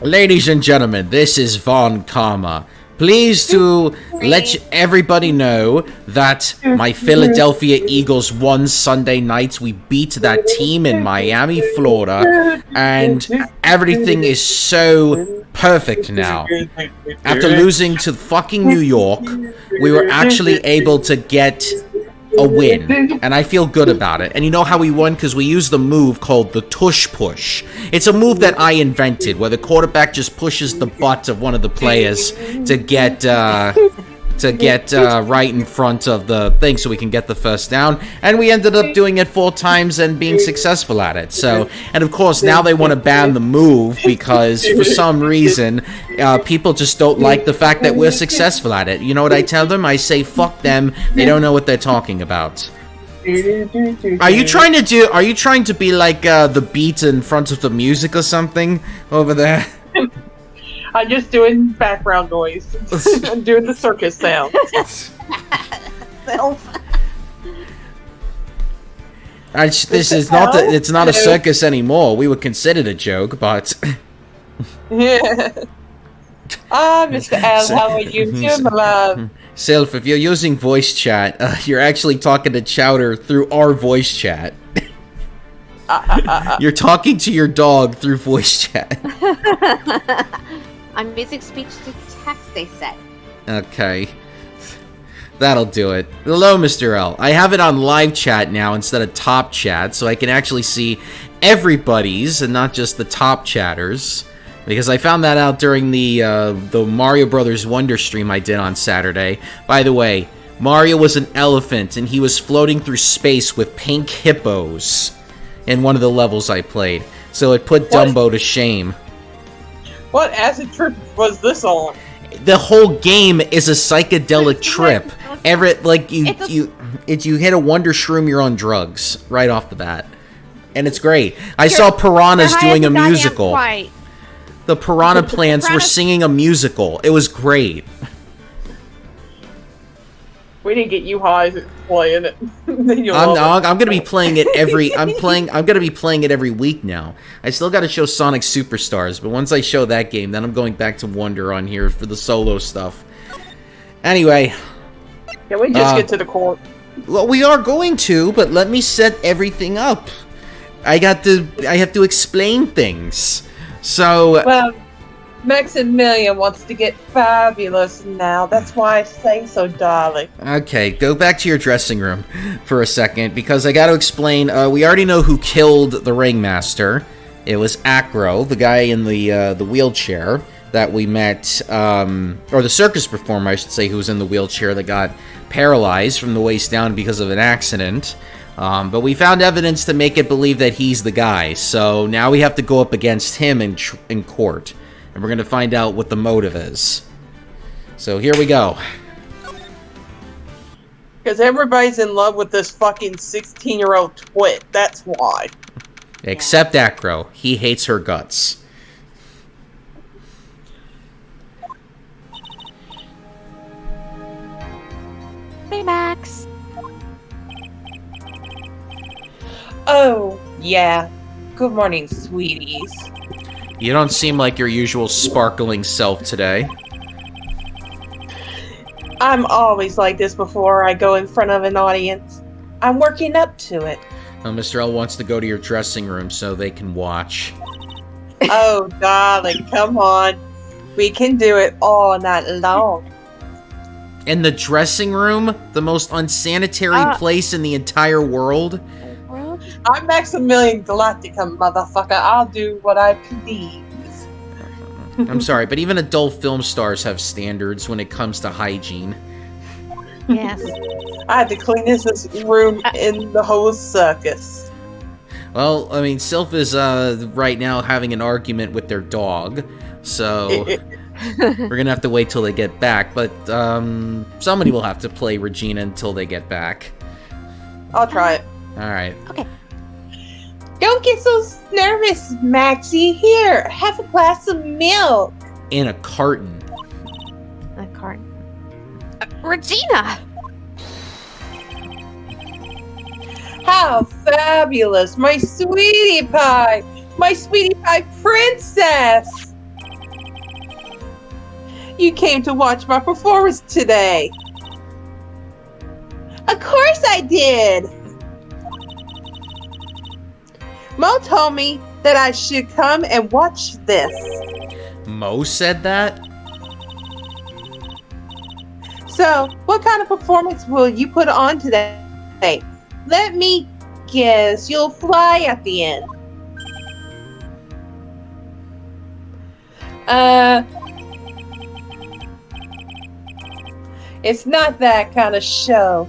Ladies and gentlemen, this is Von Karma. Pleased to let everybody know that my Philadelphia Eagles won Sunday night. We beat that team in Miami, Florida, and everything is so perfect now. After losing to fucking New York, we were actually able to get a win, and I feel good about it. And you know how we won? Because we used the move called the tush push. It's a move that I invented, where the quarterback just pushes the butt of one of the players to get right in front of the thing so we can get the first down. And we ended up doing it 4 times and being successful at it. So, and of course, now they want to ban the move because for some reason, people just don't like the fact that we're successful at it. You know what I tell them? I say, fuck them. They don't know what they're talking about. Are you trying to be like the beat in front of the music or something over there? I'm just doing background noise. I'm doing the circus sound. This is not it's not a circus anymore. We would consider it a joke, but yeah. Mr. L, how are you doing, my love? Sylph, if you're using voice chat, you're actually talking to Chowder through our voice chat. You're talking to your dog through voice chat. I'm using speech to text, they said. Okay. That'll do it. Hello, Mr. L. I have it on live chat now instead of top chat, so I can actually see everybody's and not just the top chatters. Because I found that out during the Mario Brothers Wonder stream I did on Saturday. By the way, Mario was an elephant, and he was floating through space with pink hippos in one of the levels I played. So it put Dumbo to shame. What acid trip was this on? The whole game is a psychedelic trip. You hit a wonder shroom, you're on drugs right off the bat, and it's great. I saw piranhas doing a musical. The piranha plants were singing a musical. It was great. We didn't get you high playing it. I'm gonna be playing it every. I'm gonna be playing it every week now. I still got to show Sonic Superstars, but once I show that game, then I'm going back to Wonder on here for the solo stuff. Anyway. Can we just get to the core? Well, we are going to, but let me set everything up. I have to explain things. So. Well, Maximilian wants to get fabulous now. That's why I say so, darling. Okay, go back to your dressing room for a second, because I got to explain. We already know who killed the ringmaster. It was Acro, the guy in the wheelchair that we met, or the circus performer, I should say, who was in the wheelchair that got paralyzed from the waist down because of an accident. But we found evidence to make it believe that he's the guy. So now we have to go up against him in court. And we're going to find out what the motive is. So here we go. Because everybody's in love with this fucking 16-year-old twit. That's why. Except Acro. He hates her guts. Hey, Max. Oh, yeah. Good morning, sweeties. You don't seem like your usual sparkling self today. I'm always like this before I go in front of an audience. I'm working up to it. Mr. L wants to go to your dressing room so they can watch. Oh, darling, come on. We can do it all night long. In the dressing room? The most unsanitary place in the entire world? I'm Maximilian Galactica, motherfucker. I'll do what I please. I'm sorry, but even adult film stars have standards when it comes to hygiene. Yes. I had the cleanest room in the whole circus. Well, I mean, Sylph is right now having an argument with their dog, so we're gonna have to wait till they get back. But somebody will have to play Regina until they get back. I'll try it. All right. Okay. Don't get so nervous, Maxie. Here, have a glass of milk. In a carton. A carton. Regina! How fabulous! My sweetie pie! My sweetie pie princess! you came to watch my performance today. Of course I did. Mo told me that I should come and watch this. Mo said that? So, what kind of performance will you put on today? Let me guess, you'll fly at the end. It's not that kind of show.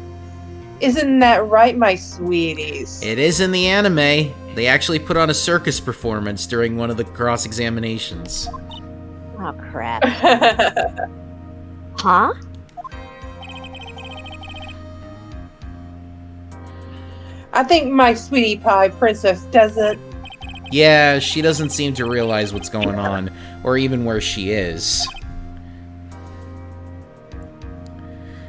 Isn't that right, my sweeties? It is in the anime. They actually put on a circus performance during one of the cross-examinations. Oh, crap. Huh? I think my sweetie pie princess doesn't. Yeah, she doesn't seem to realize what's going on, or even where she is.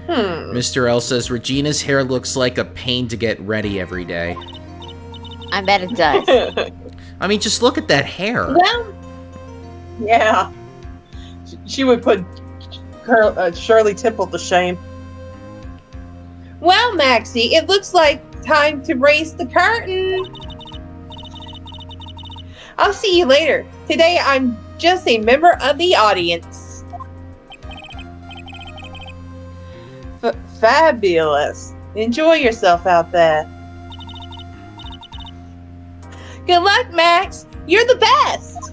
Mr. L says, Regina's hair looks like a pain to get ready every day. I bet it does. I mean, just look at that hair. Well, yeah. She would put Shirley Temple to shame. Well, Maxie, it looks like time to raise the curtain. I'll see you later. Today I'm just a member of the audience. Fabulous. Enjoy yourself out there. Good luck, Max. You're the best.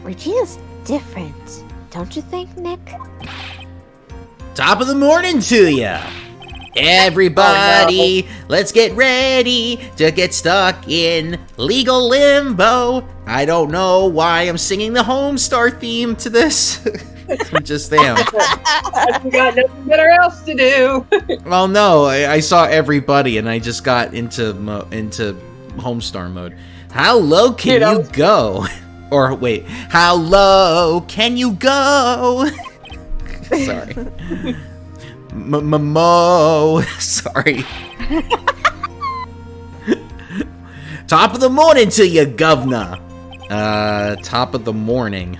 Regina's different, don't you think, Nick? Top of the morning to ya! Everybody, let's get ready to get stuck in legal limbo. I don't know why I'm singing the Homestar theme to this. I just am. We got nothing better else to do. Well, no, I saw everybody and I just got into Homestar mode. How low can you go? Or wait, how low can you go? Sorry. Mo. Sorry. Top of the morning to you, governor. Top of the morning.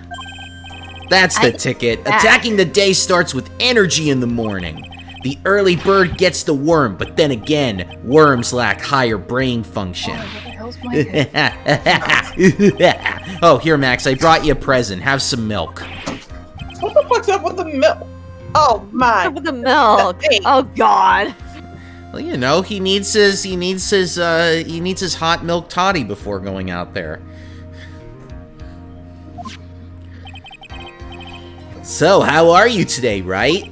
That's the ticket. Attacking the day starts with energy in the morning. The early bird gets the worm, but then again, worms lack higher brain function. Oh, here, Max, I brought you a present. Have some milk. What the fuck's up with the milk? Oh my! With the milk. Oh God. Well, you know, he needs his hot milk toddy before going out there. So, how are you today, Wright?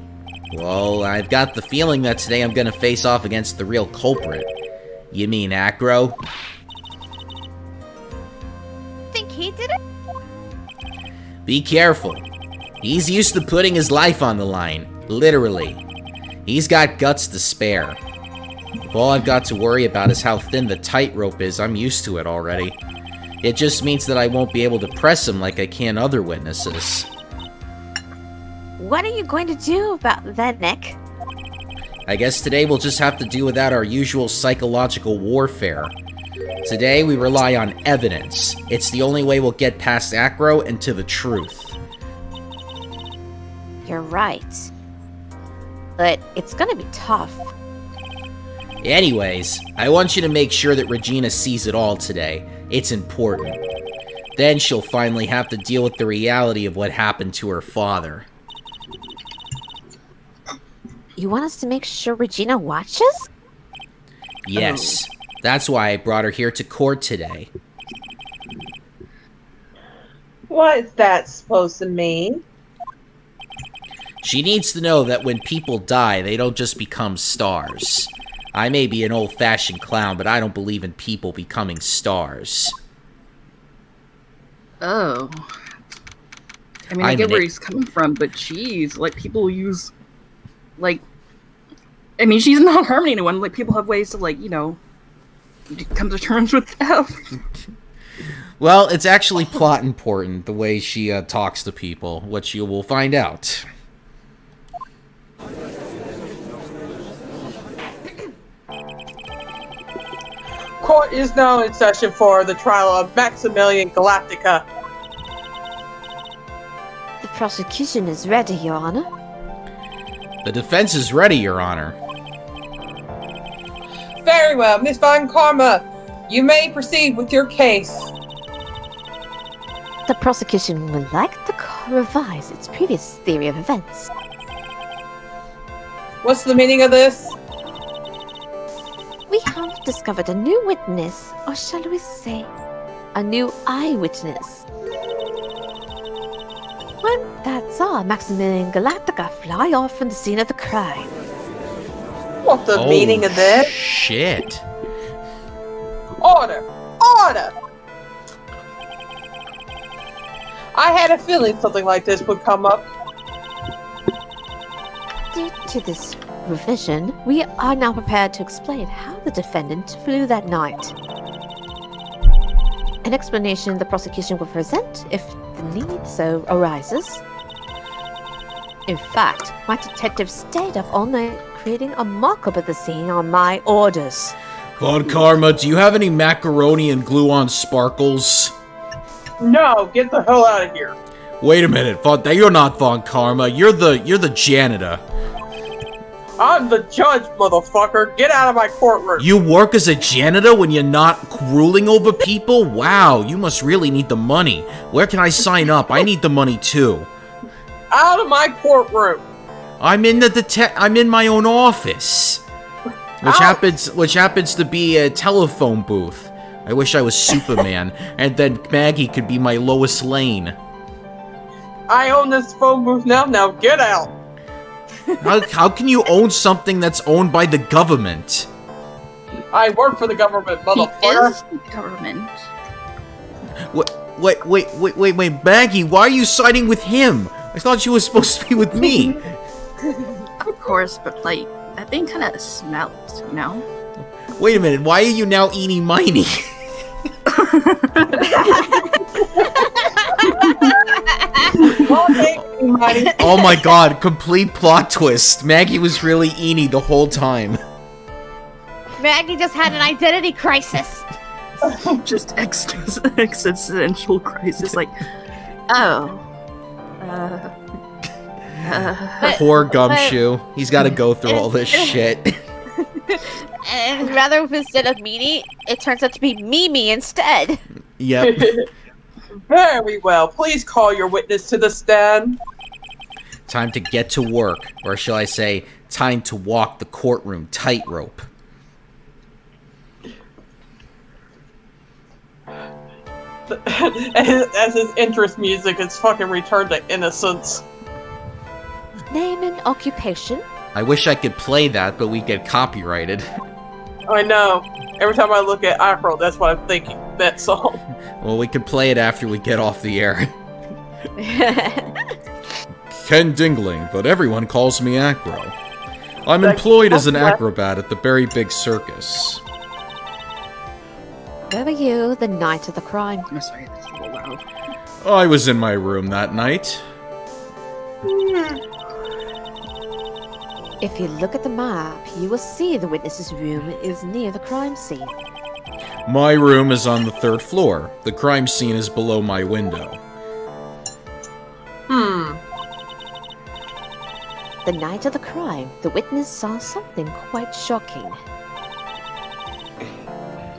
Well, I've got the feeling that today I'm gonna face off against the real culprit. You mean Acro? Think he did it? Be careful. He's used to putting his life on the line. Literally. He's got guts to spare. If all I've got to worry about is how thin the tightrope is, I'm used to it already. It just means that I won't be able to press him like I can other witnesses. What are you going to do about that, Nick? I guess today we'll just have to do without our usual psychological warfare. Today we rely on evidence. It's the only way we'll get past Acro and to the truth. You're right. But it's gonna be tough. Anyways, I want you to make sure that Regina sees it all today. It's important. Then she'll finally have to deal with the reality of what happened to her father. You want us to make sure Regina watches? Yes. That's why I brought her here to court today. What's that supposed to mean? She needs to know that when people die, they don't just become stars. I may be an old-fashioned clown, but I don't believe in people becoming stars. Oh. I mean, I get where he's coming from, but geez, like, people use, like, I mean, she's not harming anyone. Like, people have ways to, like, you know, come to terms with death. Well, it's actually plot important, the way she talks to people, which you will find out. Court is now in session for the trial of Maximilian Galactica. prosecution is ready, Your Honor. The defense is ready, Your Honor. Very well, Miss Von Karma. You may proceed with your case. The prosecution would like to revise its previous theory of events. What's the meaning of this? We have discovered a new witness, or shall we say, a new eyewitness. One that saw Maximilian Galactica fly off from the scene of the crime. What's the meaning of this? Shit. Order! Order! I had a feeling something like this would come up. Due to this revision, we are now prepared to explain how the defendant flew that night. An explanation the prosecution will present if the need so arises. In fact, my detective stayed up all night creating a mock-up of the scene on my orders. Von Karma, do you have any macaroni and glue-on sparkles? No, get the hell out of here. Wait a minute, you're not Von Karma. You're the janitor. I'm the judge, motherfucker. Get out of my courtroom. You work as a janitor when you're not ruling over people? Wow, you must really need the money. Where can I sign up? I need the money too. Out of my courtroom. I'm in my own office, which happens to be a telephone booth. I wish I was Superman, and then Maggie could be my Lois Lane. I own this phone booth now. Now get out. How can you own something that's owned by the government? I work for the government, He motherfucker. is the government. Wait, Maggie, why are you siding with him? I thought you were supposed to be with me. Of course, but like, that thing kind of smells, you know? Wait a minute, why are you now eeny miny? Oh my god, complete plot twist. Maggie was really eeny the whole time. Maggie just had an identity crisis. Just existential crisis, like, oh. Poor Gumshoe. He's got to go through all this shit. And rather, instead of Meanie, it turns out to be Mimi instead. Yep. Very well. Please call your witness to the stand. Time to get to work. Or shall I say, time to walk the courtroom tightrope. As his interest music is fucking Return to Innocence. Name and occupation. I wish I could play that, but we get copyrighted. I know. Every time I look at Afro, that's what I'm thinking. That song. Well, we could play it after we get off the air. Ken Dingling, but everyone calls me Acro. I'm employed as an acrobat at the Berry Big Circus. Where were you the night of the crime? I'm sorry, that's a little loud. I was in my room that night. If you look at the map, you will see the witness's room is near the crime scene. My room is on the 3rd floor. The crime scene is below my window. The night of the crime, the witness saw something quite shocking.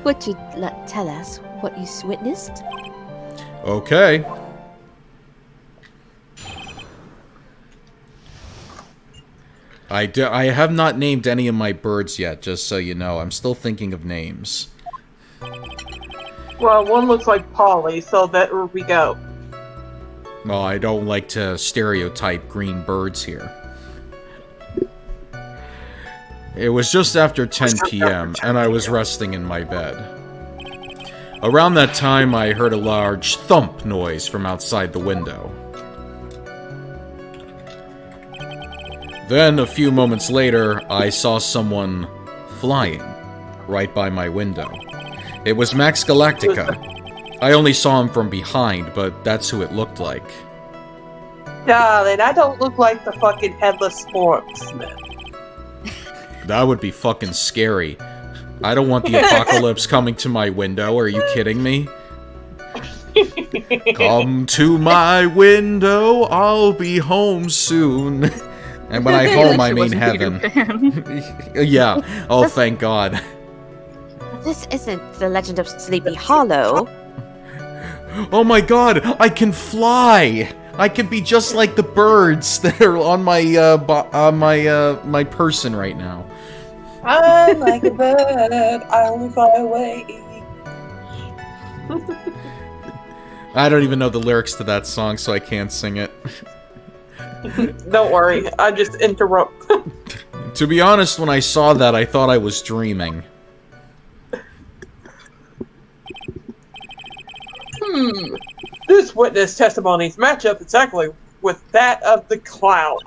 Would you tell us what you witnessed? Okay. I have not named any of my birds yet, just so you know. I'm still thinking of names. Well, one looks like Polly, so there we go. Well, I don't like to stereotype green birds here. It was just after 10 p.m., and I was resting in my bed. Around that time, I heard a large thump noise from outside the window. Then, a few moments later, I saw someone flying right by my window. It was Max Galactica. I only saw him from behind, but that's who it looked like. Darling, I don't look like the fucking headless sportsman. That would be fucking scary. I don't want the apocalypse coming to my window, are you kidding me? Come to my window, I'll be home soon. And when I home, I mean heaven. Yeah. Oh, thank God. This isn't the Legend of Sleepy Hollow. Oh my God, I can fly. I can be just like the birds that are on my my person right now. I'm like a bird, I only fly away. I don't even know the lyrics to that song, so I can't sing it. Don't worry, I just interrupt. To be honest, when I saw that, I thought I was dreaming. This witness testimonies match up exactly with that of the clown.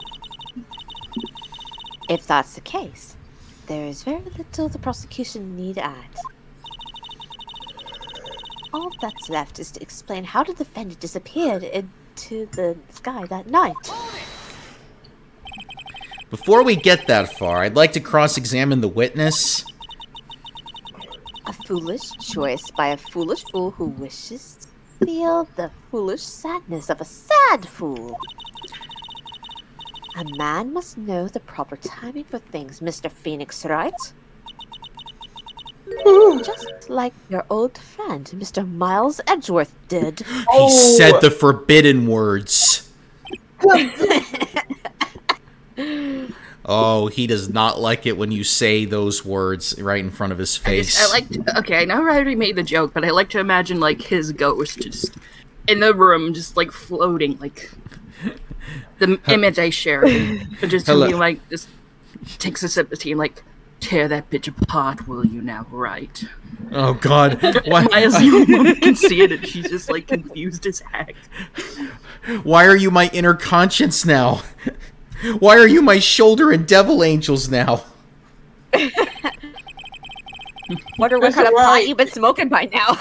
If that's the case, there is very little the prosecution need add. All that's left is to explain how the defendant disappeared into the sky that night. Before we get that far, I'd like to cross-examine the witness. A foolish choice by a foolish fool who wishes to feel the foolish sadness of a sad fool. A man must know the proper timing for things, Mr. Phoenix Wright. Just like your old friend, Mr. Miles Edgeworth did. He said the forbidden words. Oh, he does not like it when you say those words right in front of his face. Okay, I know I already made the joke, but I like to imagine, like, his ghost just in the room, just, like, floating, like, the image I share. But just Hello. being like, just takes a sip of tea and, like, tear that bitch apart, will you now, Wright? Oh, God. Why? Maya's the only one who can see it, and she's just, like, confused as heck. Why are you my inner conscience now? Why are you my shoulder and devil angels now? Wonder what kind of pot you've been smoking by now.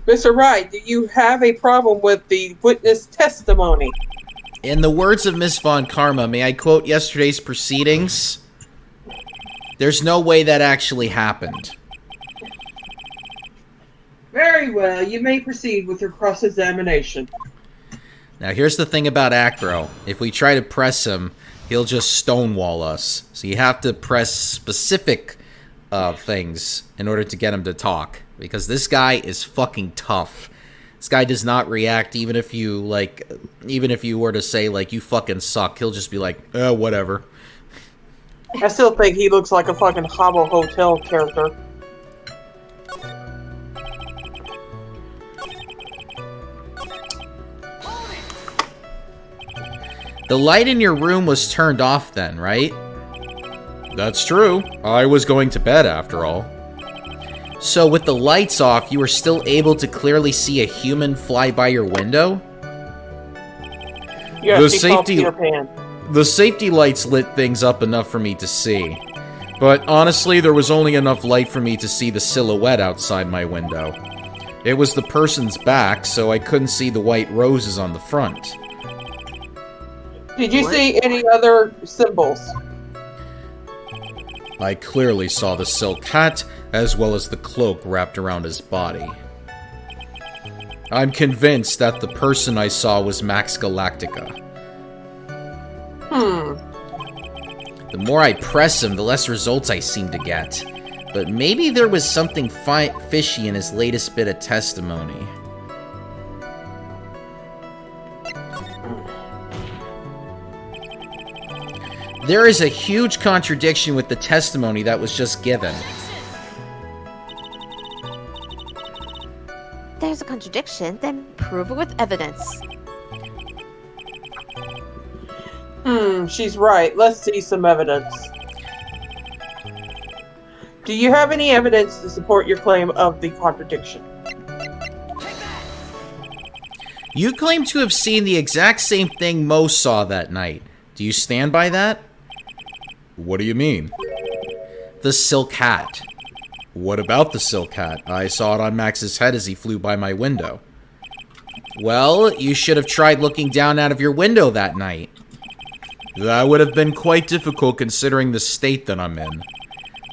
Mr. Wright, do you have a problem with the witness testimony? In the words of Miss Von Karma, may I quote yesterday's proceedings? There's no way that actually happened. Very well, you may proceed with your cross-examination. Now, here's the thing about Acro. If we try to press him, he'll just stonewall us. So you have to press specific things in order to get him to talk. Because this guy is fucking tough. This guy does not react even if you, like, even if you were to say, like, you fucking suck. He'll just be like, whatever. I still think he looks like a fucking Habbo Hotel character. The light in your room was turned off then, right? That's true. I was going to bed after all. So with the lights off, you were still able to clearly see a human fly by your window? Yes, The safety lights lit things up enough for me to see. But honestly, there was only enough light for me to see the silhouette outside my window. It was the person's back, so I couldn't see the white roses on the front. Did you see any other symbols? I clearly saw the silk hat, as well as the cloak wrapped around his body. I'm convinced that the person I saw was Max Galactica. The more I press him, the less results I seem to get. But maybe there was something fishy in his latest bit of testimony. There is a huge contradiction with the testimony that was just given. There's a contradiction, then prove it with evidence. She's right. Let's see some evidence. Do you have any evidence to support your claim of the contradiction? You claim to have seen the exact same thing Mo saw that night. Do you stand by that? What do you mean? The silk hat. What about the silk hat? I saw it on Max's head as he flew by my window. Well, you should have tried looking down out of your window that night. That would have been quite difficult considering the state that I'm in.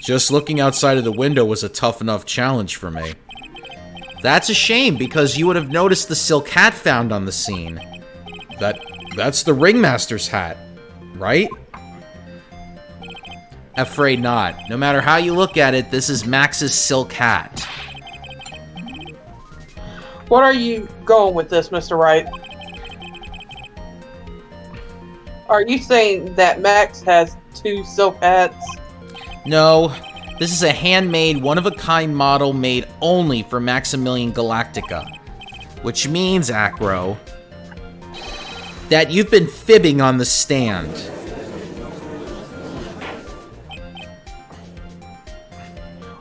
Just looking outside of the window was a tough enough challenge for me. That's a shame, because you would have noticed the silk hat found on the scene. That's the ringmaster's hat, right? Afraid not. No matter how you look at it, this is Max's silk hat. What are you going with this, Mr. Wright? Are you saying that Max has 2 silk hats? No, this is a handmade, one-of-a-kind model made only for Maximilian Galactica. Which means, Acro, that you've been fibbing on the stand.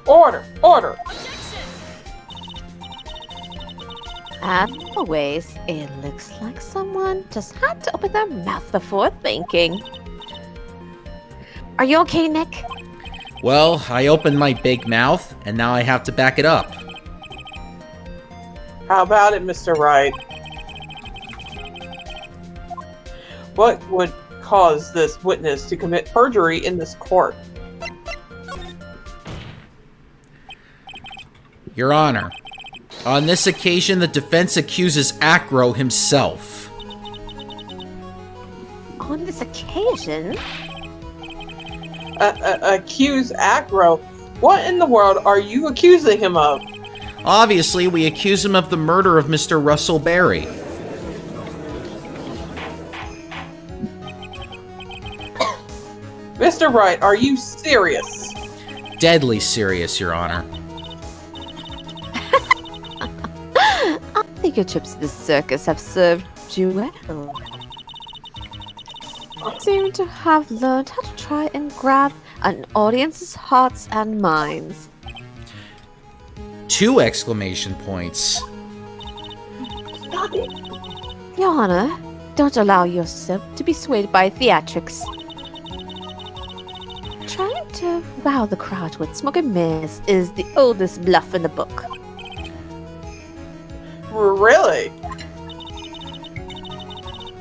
Order! Order! As always, it looks like someone just had to open their mouth before thinking. Are you okay, Nick? Well, I opened my big mouth, and now I have to back it up. How about it, Mr. Wright? What would cause this witness to commit perjury in this court? Your Honor, on this occasion, the defense accuses Acro himself. On this occasion? Accuse Acro? What in the world are you accusing him of? Obviously, we accuse him of the murder of Mr. Russell Berry. Mr. Wright, are you serious? Deadly serious, Your Honor. I think your trips to the circus have served you well. You seem to have learned how to try and grab an audience's hearts and minds. 2 exclamation points. Your Honor, don't allow yourself to be swayed by theatrics. Trying to wow the crowd with smoke and mirrors is the oldest bluff in the book. Really?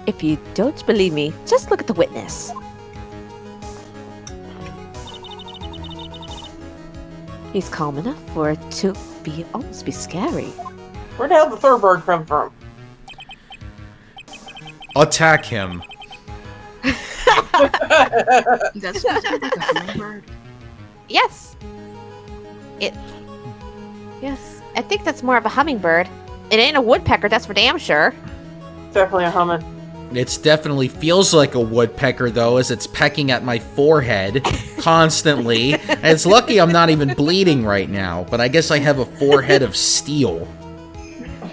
If you don't believe me, just look at the witness. He's calm enough for it to almost be scary. Where the hell did the third bird come from? Attack him. That's supposed to be like a hummingbird. Yes. Yes, I think that's more of a hummingbird. It ain't a woodpecker, that's for damn sure. Definitely a humming. It definitely feels like a woodpecker, though, as it's pecking at my forehead constantly. And it's lucky I'm not even bleeding right now, but I guess I have a forehead of steel.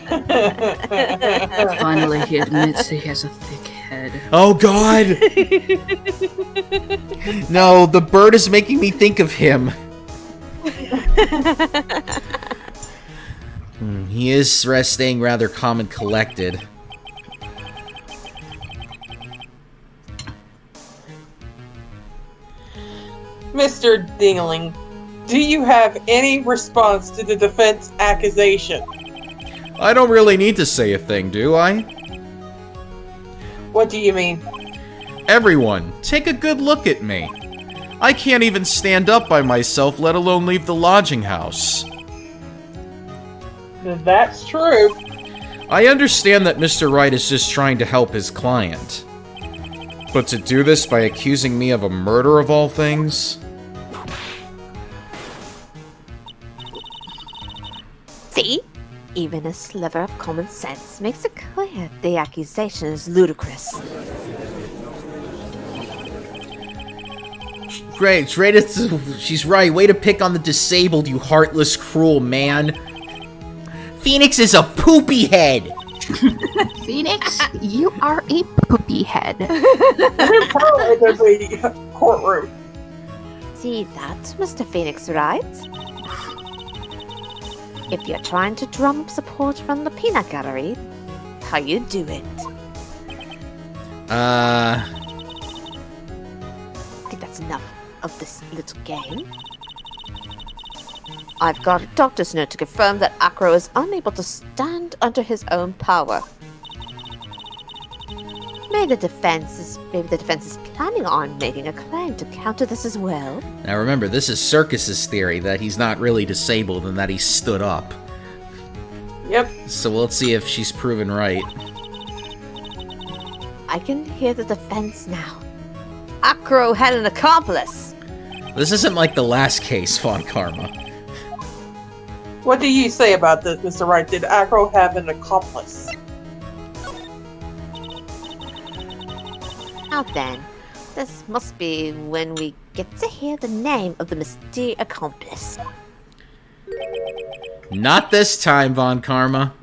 Finally, he admits he has a thick head. Oh, God! No, the bird is making me think of him. He is staying rather calm and collected. Mr. Dingling, do you have any response to the defense accusation? I don't really need to say a thing, do I? What do you mean? Everyone, take a good look at me. I can't even stand up by myself, let alone leave the lodging house. That's true. I understand that Mr. Wright is just trying to help his client. But to do this by accusing me of a murder of all things? See? Even a sliver of common sense makes it clear the accusation is ludicrous. Great, she's right. Way to pick on the disabled, you heartless, cruel man. Phoenix is a poopy head. Phoenix, you are a poopy head. Probably there's a courtroom. See that, Mr. Phoenix Wright? If you're trying to drum up support from the peanut gallery, how you do it? I think that's enough of this little game. I've got a doctor's note to confirm that Acro is unable to stand under his own power. Maybe the defense is planning on making a claim to counter this as well. Now remember, this is Circus's theory that he's not really disabled and that he stood up. Yep. So let's see if she's proven right. I can hear the defense now. Acro had an accomplice. This isn't like the last case, Von Karma. What do you say about this, Mr. Wright? Did Acro have an accomplice? Now then, this must be when we get to hear the name of the mysterious accomplice. Not this time, Von Karma.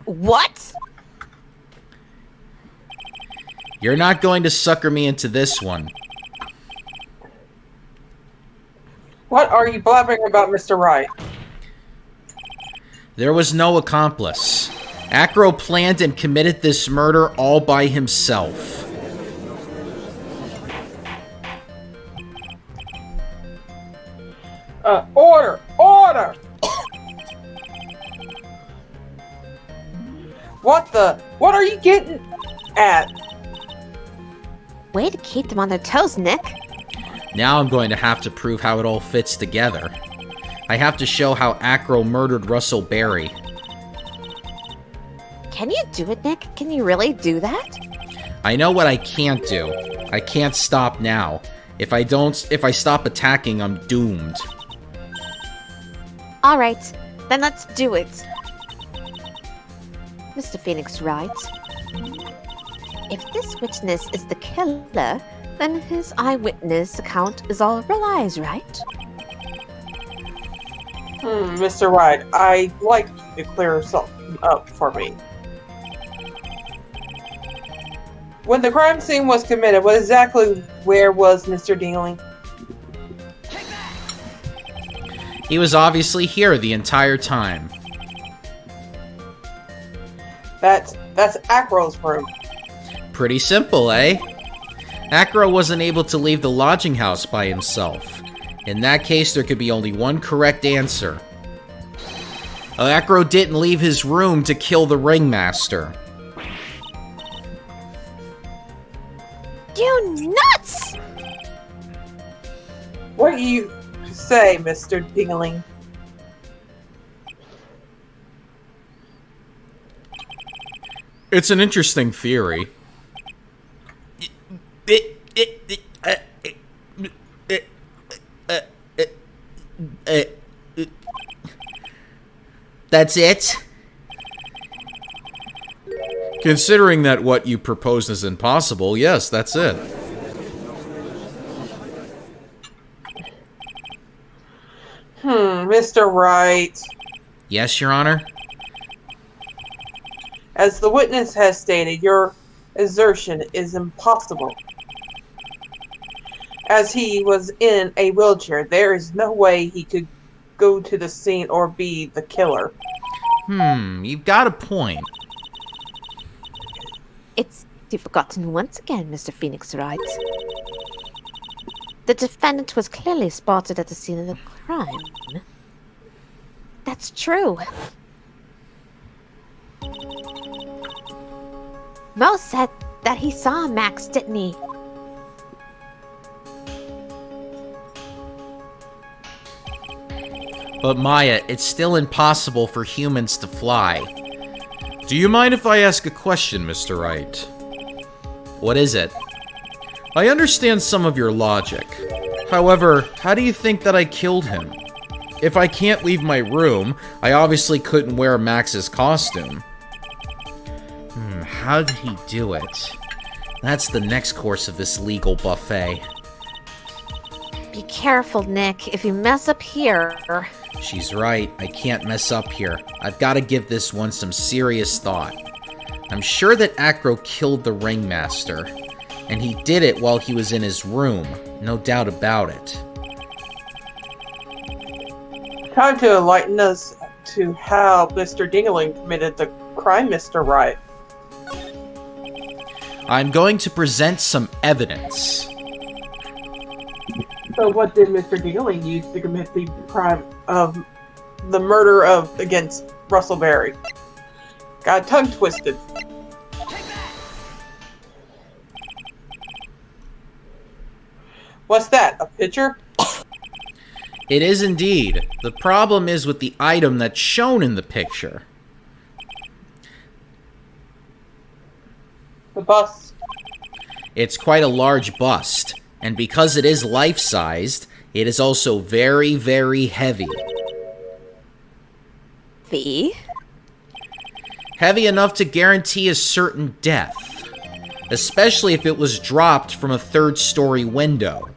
What? You're not going to sucker me into this one. What are you blabbering about, Mr. Wright? There was no accomplice. Acro planned and committed this murder all by himself. Order! Order! What are you getting at? Way to keep them on their toes, Nick. Now I'm going to have to prove how it all fits together. I have to show how Acro murdered Russell Berry. Can you do it, Nick? Can you really do that? I know what I can't do. I can't stop now. If I stop attacking, I'm doomed. Alright, then let's do it. Mr. Phoenix Wright. If this witness is the killer, then his eyewitness account is all relies, right? Mr. Wright, I'd like you to clear something up for me. When the crime scene was committed, where was Mr. Dingley? He was obviously here the entire time. That's Acro's room. Pretty simple, eh? Acro wasn't able to leave the lodging house by himself. In that case, there could be only one correct answer. Acro didn't leave his room to kill the ringmaster. You nuts! What do you say, Mr. Dingling? It's an interesting theory. That's it? Considering that what you propose is impossible, yes, that's it. Mr. Wright. Yes, Your Honor? As the witness has stated, your assertion is impossible. As he was in a wheelchair, there is no way he could go to the scene or be the killer. You've got a point. It's forgotten once again, Mr. Phoenix Wright. The defendant was clearly spotted at the scene of the crime. That's true. Mo said that he saw Max, didn't he? But Maya, it's still impossible for humans to fly. Do you mind if I ask a question, Mr. Wright? What is it? I understand some of your logic. However, how do you think that I killed him? If I can't leave my room, I obviously couldn't wear Max's costume. How did he do it? That's the next course of this legal buffet. Be careful, Nick. If you mess up here... She's right. I can't mess up here. I've got to give this one some serious thought. I'm sure that Acro killed the ringmaster, and he did it while he was in his room. No doubt about it. Time to enlighten us to how Mr. Dingling committed the crime, Mr. Wright. I'm going to present some evidence. So what did Mr. Dingling use to commit the crime of the murder against Russell Berry? Got tongue twisted. What's that? A picture? It is indeed. The problem is with the item that's shown in the picture. The bust. It's quite a large bust, and because it is life-sized, it is also very, very heavy. Fee? Heavy enough to guarantee a certain death, especially if it was dropped from a third-story window.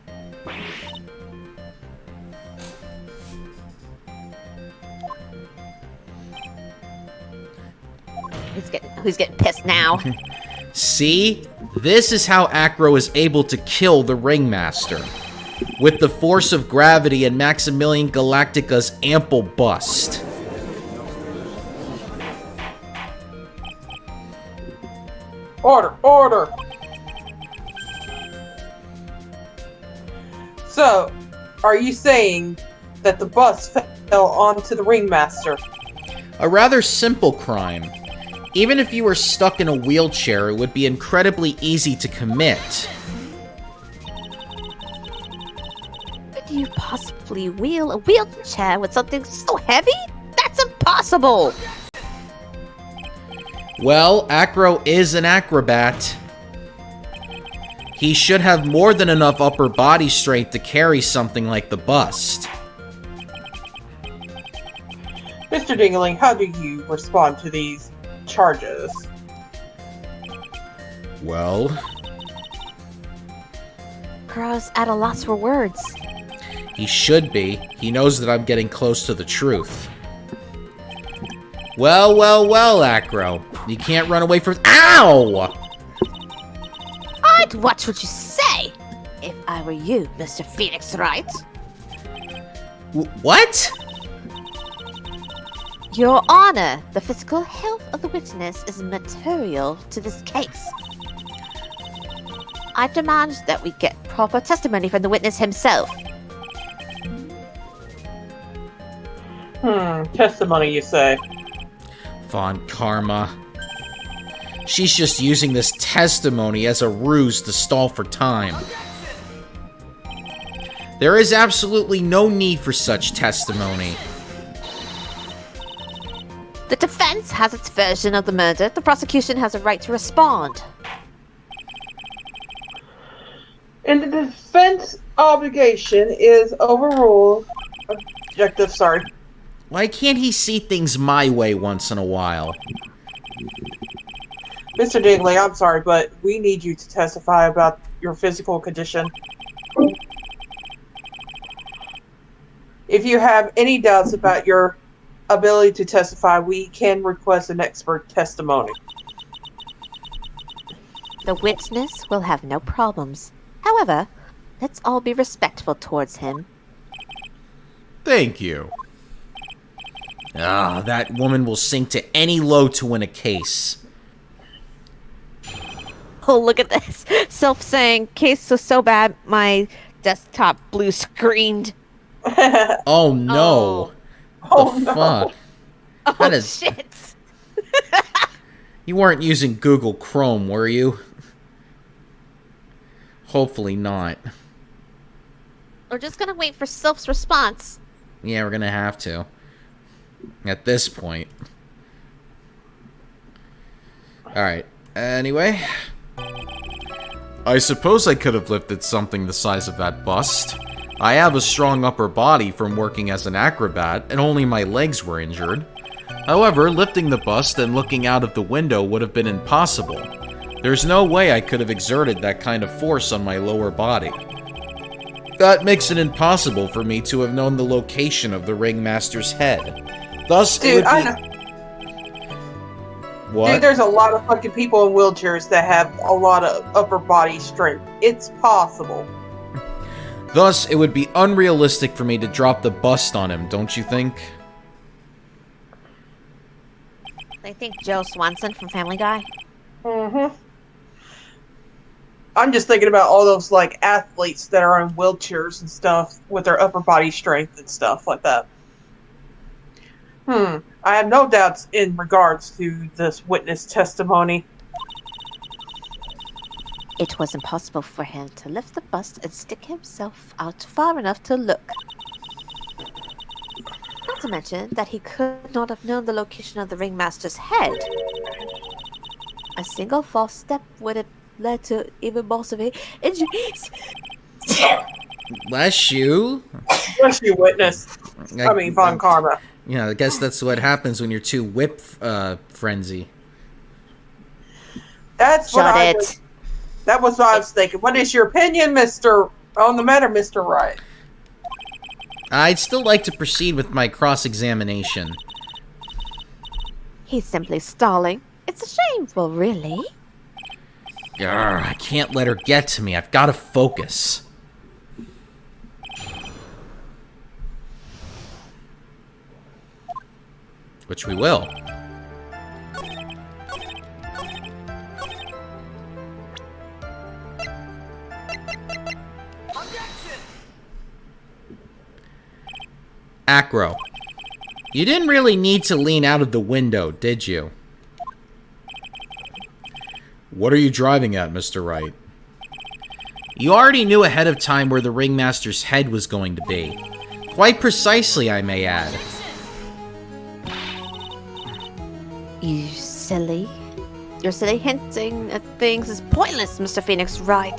Who's getting pissed now? See? This is how Acro is able to kill the Ringmaster. With the force of gravity and Maximilian Galactica's ample bust. Order! Order! So, are you saying that the bus fell onto the Ringmaster? A rather simple crime. Even if you were stuck in a wheelchair, it would be incredibly easy to commit. Could you possibly wheel a wheelchair with something so heavy? That's impossible! Well, Acro is an acrobat. He should have more than enough upper body strength to carry something like the bust. Mr. Dingling, how do you respond to these charges? Well, Crow's at a loss for words. he should be. He knows that I'm getting close to the truth. Well, well, well, Acro. You can't run away from— Ow! I'd watch what you say if I were you, Mr. Phoenix Wright. What? Your Honor, the physical health of the witness is material to this case. I demand that we get proper testimony from the witness himself. Testimony, you say? Von Karma. She's just using this testimony as a ruse to stall for time. There is absolutely no need for such testimony. The defense has its version of the murder. The prosecution has a right to respond. And the defense obligation is overruled. Objective, sorry. Why can't he see things my way once in a while? Mr. Dingley, I'm sorry, but we need you to testify about your physical condition. If you have any doubts about your ability to testify, we can request an expert testimony. The witness will have no problems. However, let's all be respectful towards him. Thank you. Ah, that woman will sink to any low to win a case. Oh, look at this. Self-saying, case was so bad, my desktop blue screened. Oh no. Oh, The no. fuck? Oh, That is- shit. You weren't using Google Chrome, were you? Hopefully not. We're just gonna wait for Sylph's response. Yeah, we're gonna have to. At this point. Alright, anyway. I suppose I could have lifted something the size of that bust. I have a strong upper body from working as an acrobat, and only my legs were injured. However, lifting the bust and looking out of the window would have been impossible. There's no way I could have exerted that kind of force on my lower body. That makes it impossible for me to have known the location of the Ringmaster's head. Thus, it Dude, would be— I know. What? Dude, there's a lot of fucking people in wheelchairs that have a lot of upper body strength. It's possible. Thus, it would be unrealistic for me to drop the bust on him, don't you think? I think Joe Swanson from Family Guy. Mm-hmm. I'm just thinking about all those, like, athletes that are in wheelchairs and stuff with their upper body strength and stuff like that. I have no doubts in regards to this witness testimony. It was impossible for him to lift the bust and stick himself out far enough to look. to mention that he could not have known the location of the ringmaster's head. A single false step would have led to even more severe injuries. Bless you. Bless you, witness. I mean, Von Karma. Yeah, I guess that's what happens when you're too whip frenzy. That's what Shut it. That was what I was thinking. What is your opinion, on the matter, Mr. Wright? I'd still like to proceed with my cross-examination. He's simply stalling. It's shameful, really. Arrgh, I can't let her get to me. I've got to focus. Which we will. Acro. You didn't really need to lean out of the window, did you? What are you driving at, Mr. Wright? You already knew ahead of time where the ringmaster's head was going to be. Quite precisely, I may add. You silly. Your silly hinting at things is pointless, Mr. Phoenix Wright.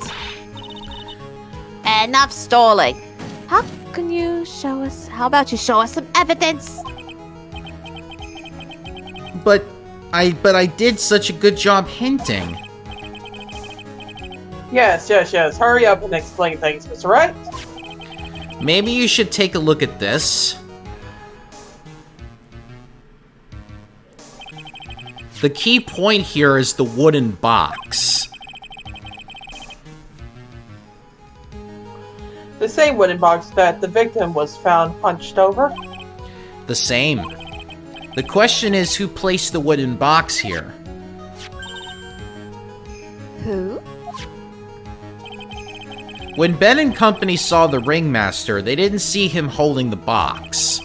Enough stalling. How about you show us some evidence? But I did such a good job hinting. Yes. Hurry up and explain things, Mr. Wright. Maybe you should take a look at this. The key point here is the wooden box. The same wooden box that the victim was found hunched over? The same. The question is, who placed the wooden box here? Who? When Ben and company saw the ringmaster, they didn't see him holding the box.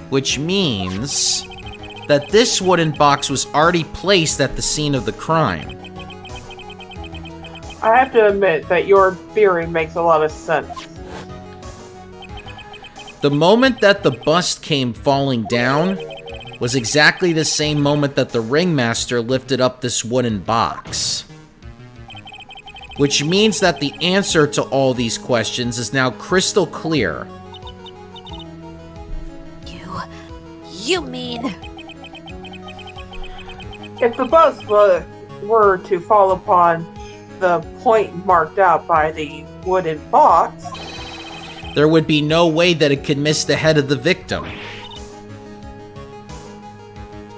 Which means that this wooden box was already placed at the scene of the crime. I have to admit that your theory makes a lot of sense. The moment that the bust came falling down was exactly the same moment that the ringmaster lifted up this wooden box. Which means that the answer to all these questions is now crystal clear. You mean... If the bus were to fall upon the point marked out by the wooden box, there would be no way that it could miss the head of the victim.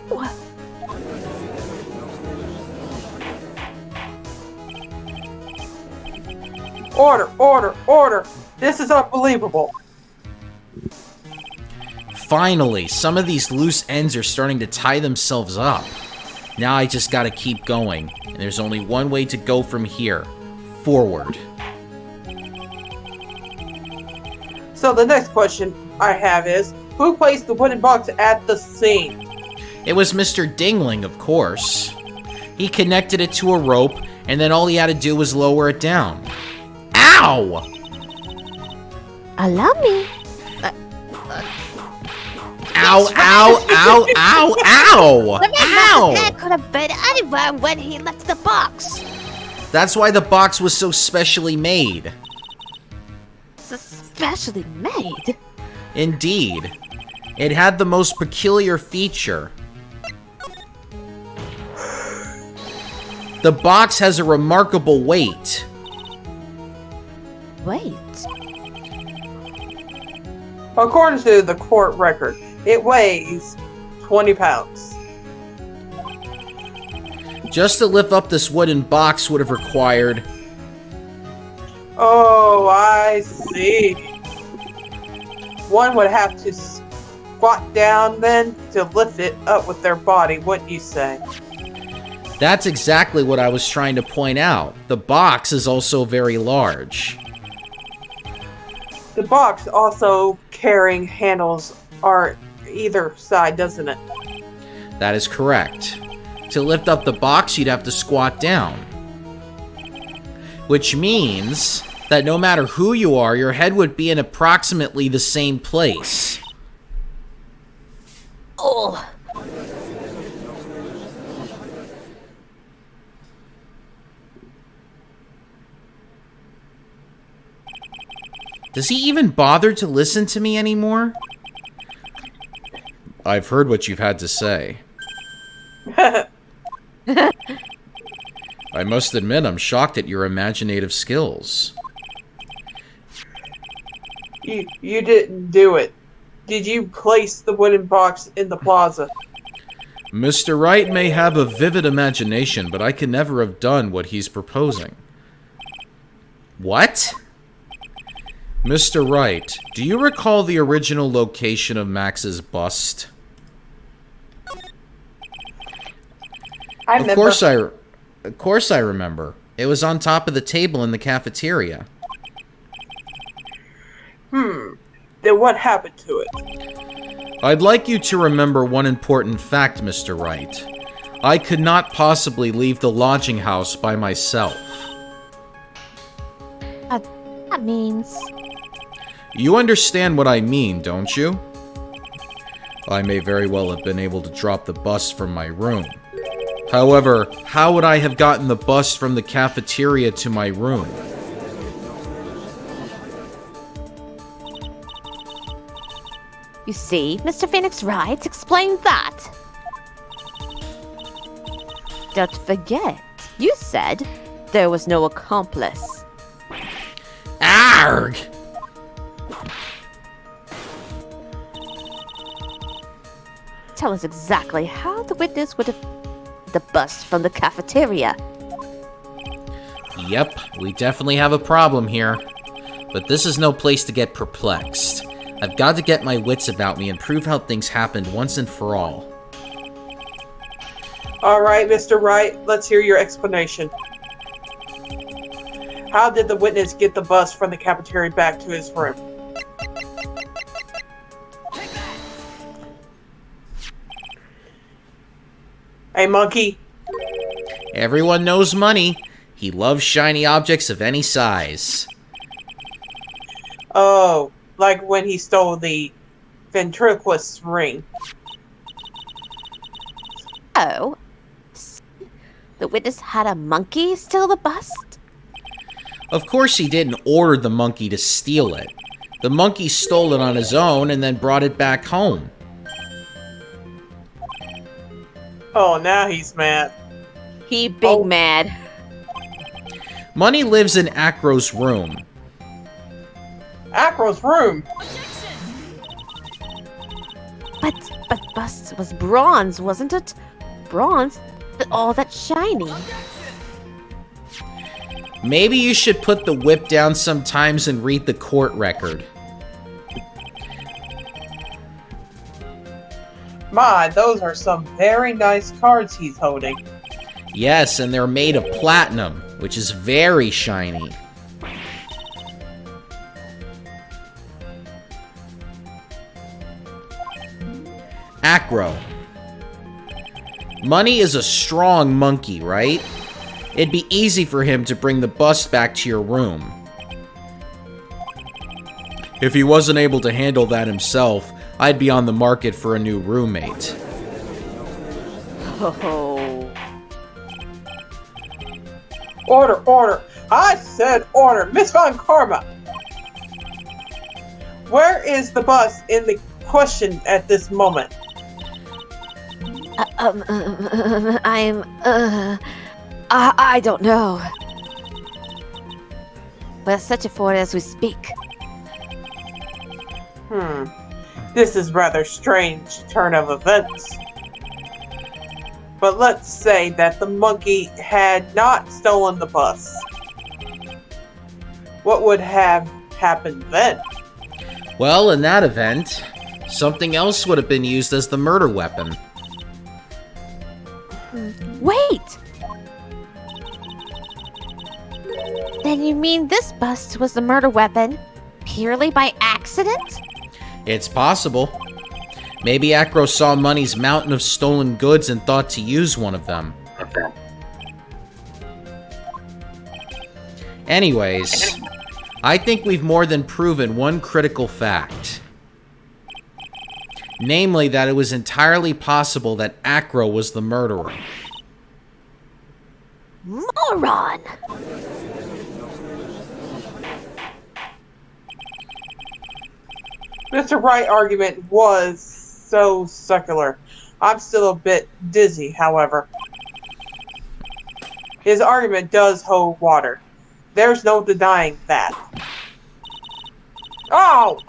What? Order! This is unbelievable. Finally, some of these loose ends are starting to tie themselves up. Now I just gotta keep going, and there's only one way to go from here. Forward. So the next question I have is, who placed the wooden box at the scene? It was Mr. Dingling, of course. He connected it to a rope, and then all he had to do was lower it down. Ow! Allow me. Ow, ow, ow, ow, ow! Ow! That could have been anywhere when he left the box. That's why the box was so specially made. Specially made? Indeed. It had the most peculiar feature. The box has a remarkable weight. Wait. According to the court record, it weighs 20 pounds. Just to lift up this wooden box would have required... Oh, I see. One would have to squat down then to lift it up with their body, wouldn't you say? That's exactly what I was trying to point out. The box is also very large. The box also carrying handles are either side, doesn't it? That is correct. To lift up the box, you'd have to squat down. Which means that no matter who you are, your head would be in approximately the same place. fool! Does he even bother to listen to me anymore? I've heard what you've had to say. I must admit, I'm shocked at your imaginative skills. You didn't do it. Did you place the wooden box in the plaza? Mr. Wright may have a vivid imagination, but I could never have done what he's proposing. What? Mr. Wright, do you recall the original location of Max's bust? Of course I remember. It was on top of the table in the cafeteria. Then what happened to it? I'd like you to remember one important fact, Mr. Wright. I could not possibly leave the lodging house by myself. That means... You understand what I mean, don't you? I may very well have been able to drop the bust from my room. However, how would I have gotten the bust from the cafeteria to my room? You see, Mr. Phoenix Wright explained that. Don't forget, you said there was no accomplice. Arg! Tell us exactly how the witness would have the bust from the cafeteria. Yep, we definitely have a problem here. But this is no place to get perplexed. I've got to get my wits about me and prove how things happened once and for all. Alright, Mr. Wright, let's hear your explanation. How did the witness get the bus from the cafeteria back to his room? Hey, monkey. Everyone knows money. He loves shiny objects of any size. Oh, like when he stole the ventriloquist ring. Oh. The witness had a monkey steal the bust? Of course he didn't order the monkey to steal it. The monkey stole it on his own and then brought it back home. Oh, now he's mad. He big mad. Money lives in Acro's room. Acro's room? But bust was bronze, wasn't it? Bronze? All that shiny. Maybe you should put the whip down sometimes and read the court record. My, those are some very nice cards he's holding. Yes, and they're made of platinum, which is very shiny. Acro. Money is a strong monkey, right? It'd be easy for him to bring the bust back to your room. If he wasn't able to handle that himself, I'd be on the market for a new roommate. Oh. Order, order. I said order. Miss Von Karma. Where is the bus in the question at this moment? I don't know. We're searching for it as we speak. This is rather strange turn of events. But let's say that the monkey had not stolen the bus. What would have happened then? Well, in that event, something else would have been used as the murder weapon. Wait! Then you mean this bust was the murder weapon purely by accident? It's possible. Maybe Acro saw Money's mountain of stolen goods and thought to use one of them. Anyways, I think we've more than proven one critical fact. Namely, that it was entirely possible that Acro was the murderer. Moron! Mr. Wright's argument was so circular. I'm still a bit dizzy, however. His argument does hold water. There's no denying that. Oh!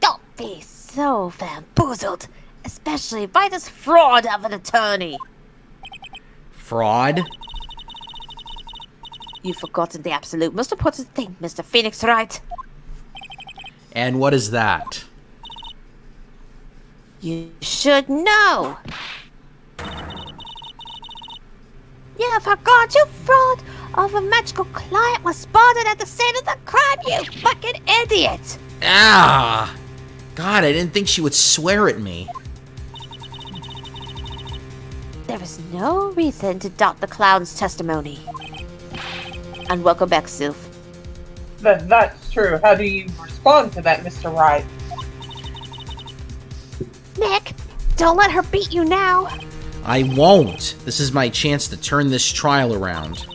Don't be so bamboozled, especially by this fraud of an attorney. Fraud? You've forgotten the absolute most important thing, Mr. Phoenix Wright. And what is that? You should know. You forgot, you fraud, of a magical client was spotted at the scene of the crime, you fucking idiot! Ah! God, I didn't think she would swear at me. There is no reason to doubt the clown's testimony. And welcome back, Sylph. That's true. How do you respond to that, Mr. Wright? Nick, don't let her beat you now. I won't. This is my chance to turn this trial around.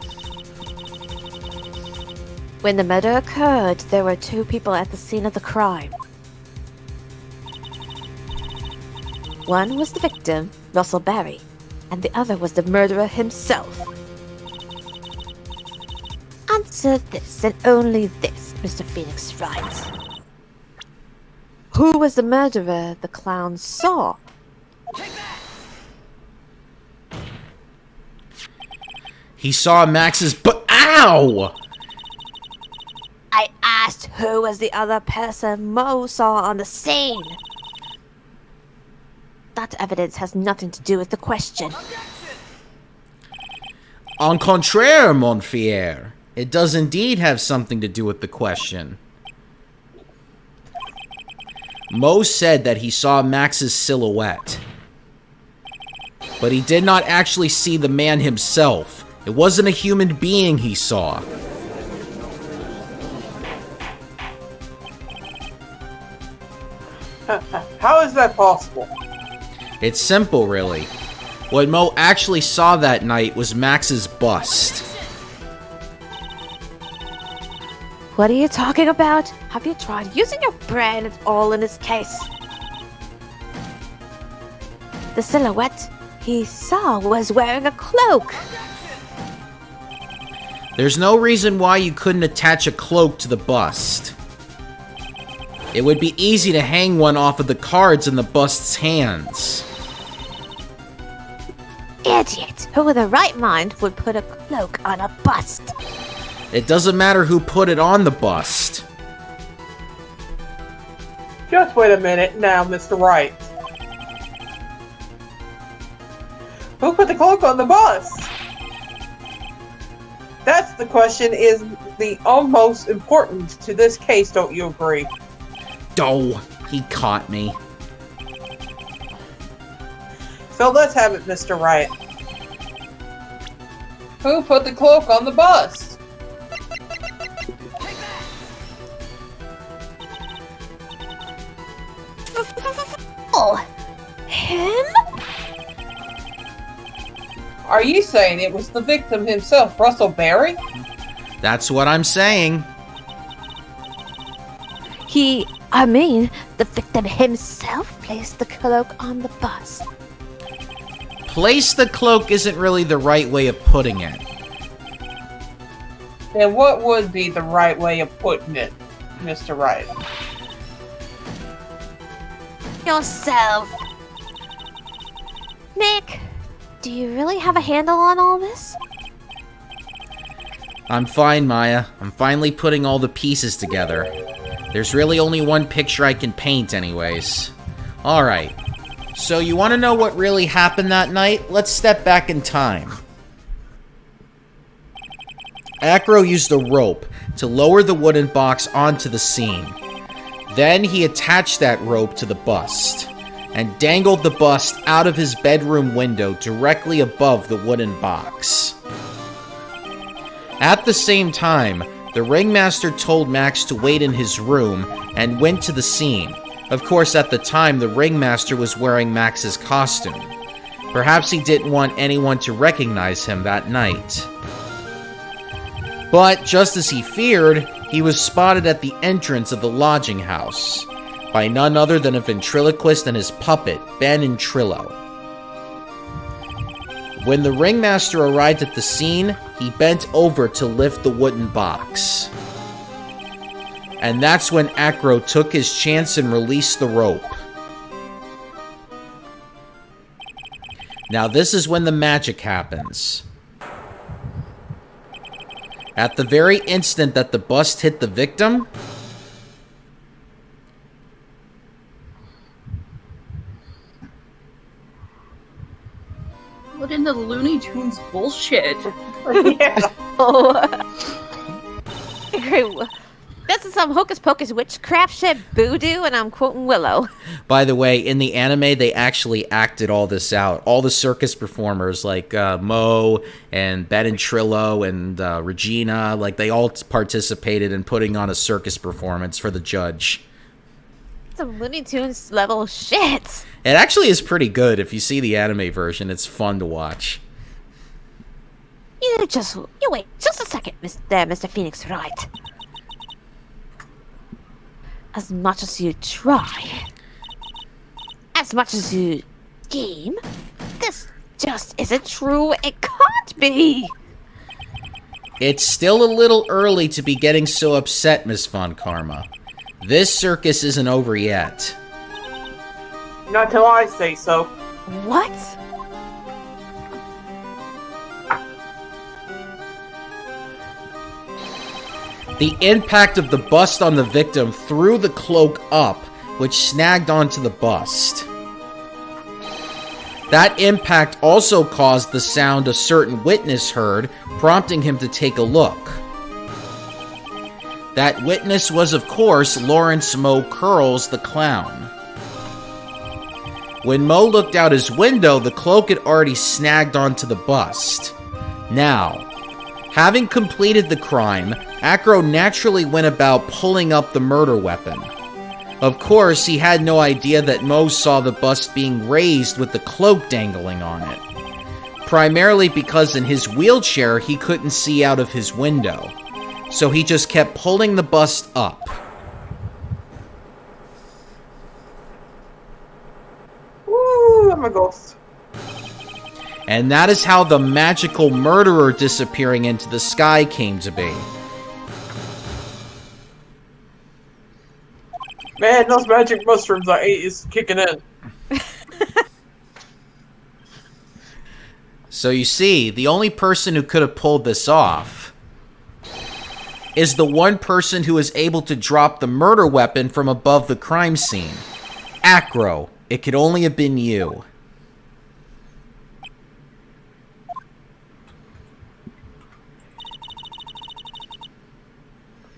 When the murder occurred, there were 2 people at the scene of the crime. One was the victim, Russell Barry, and the other was the murderer himself. Answer this and only this, Mr. Phoenix Wright. Who was the murderer the clown saw? He saw Max's Ow! I asked who was the other person Mo saw on the scene. That evidence has nothing to do with the question. Au contraire, mon fier. It does indeed have something to do with the question. Mo said that he saw Max's silhouette. But he did not actually see the man himself. It wasn't a human being he saw. How is that possible? It's simple, really. What Mo actually saw that night was Max's bust. What are you talking about? Have you tried using your brain at all in this case? The silhouette he saw was wearing a cloak. There's no reason why you couldn't attach a cloak to the bust. It would be easy to hang one off of the cards in the bust's hands. Idiot! Who in their right mind would put a cloak on a bust? It doesn't matter who put it on the bust. Just wait a minute now, Mr. Wright. Who put the cloak on the bust? That's the question is the almost important to this case, don't you agree? Oh, he caught me. So let's have it, Mr. Wright. Who put the cloak on the bust? Oh, him? Are you saying it was the victim himself, Russell Barry? That's what I'm saying. The victim himself placed the cloak on the bust. Place the cloak isn't really the right way of putting it. Then what would be the right way of putting it, Mr. Wright? Yourself. Nick, do you really have a handle on all this? I'm fine, Maya. I'm finally putting all the pieces together. There's really only one picture I can paint anyways. Alright. So you want to know what really happened that night? Let's step back in time. Acro used a rope to lower the wooden box onto the scene. Then he attached that rope to the bust and dangled the bust out of his bedroom window directly above the wooden box. At the same time, the ringmaster told Max to wait in his room and went to the scene, Of course, at the time, the ringmaster was wearing Max's costume. Perhaps he didn't want anyone to recognize him that night. But, just as he feared, he was spotted at the entrance of the lodging house by none other than a ventriloquist and his puppet, Ben and Trillo. When the ringmaster arrived at the scene, he bent over to lift the wooden box. And that's when Acro took his chance and released the rope. Now this is when the magic happens. At the very instant that the bust hit the victim, What in the Looney Tunes bullshit? Yeah. Oh. Great. This is some hocus pocus witchcraft shit voodoo, and I'm quoting Willow. by the way, in the anime, they actually acted all this out. All the circus performers, like Mo and Ben and Trillo and Regina, like they all participated in putting on a circus performance for the judge. Some Looney Tunes level shit. It actually is pretty good. If you see the anime version, it's fun to watch. You wait just a second, Mr. Phoenix Wright. As much as you try, as much as you scheme, this just isn't true. It can't be. It's still a little early to be getting so upset, Miss Von Karma. This circus isn't over yet. Not till I say so. What? The impact of the bust on the victim threw the cloak up, which snagged onto the bust. That impact also caused the sound a certain witness heard, prompting him to take a look. That witness was, of course, Lawrence Mo Curls, the clown. When Mo looked out his window, the cloak had already snagged onto the bust. Now, having completed the crime, Acro naturally went about pulling up the murder weapon. Of course, he had no idea that Mo saw the bust being raised with the cloak dangling on it. Primarily because in his wheelchair, he couldn't see out of his window. So he just kept pulling the bust up. Woo, I'm a ghost. And that is how the magical murderer disappearing into the sky came to be. Man, those magic mushrooms I ate is kicking in. So you see, the only person who could have pulled this off is the one person who is able to drop the murder weapon from above the crime scene. Acro, it could only have been you.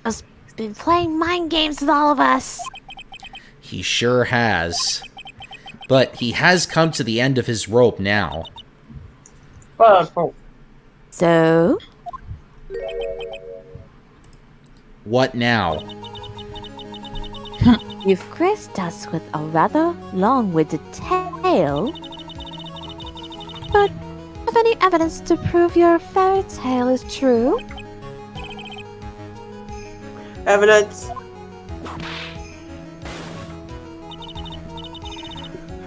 Has been playing mind games with all of us. He sure has. But he has come to the end of his rope now. Oh. So? What now? You've graced us with a rather long-winded tale. But have any evidence to prove your fairy tale is true? Evidence.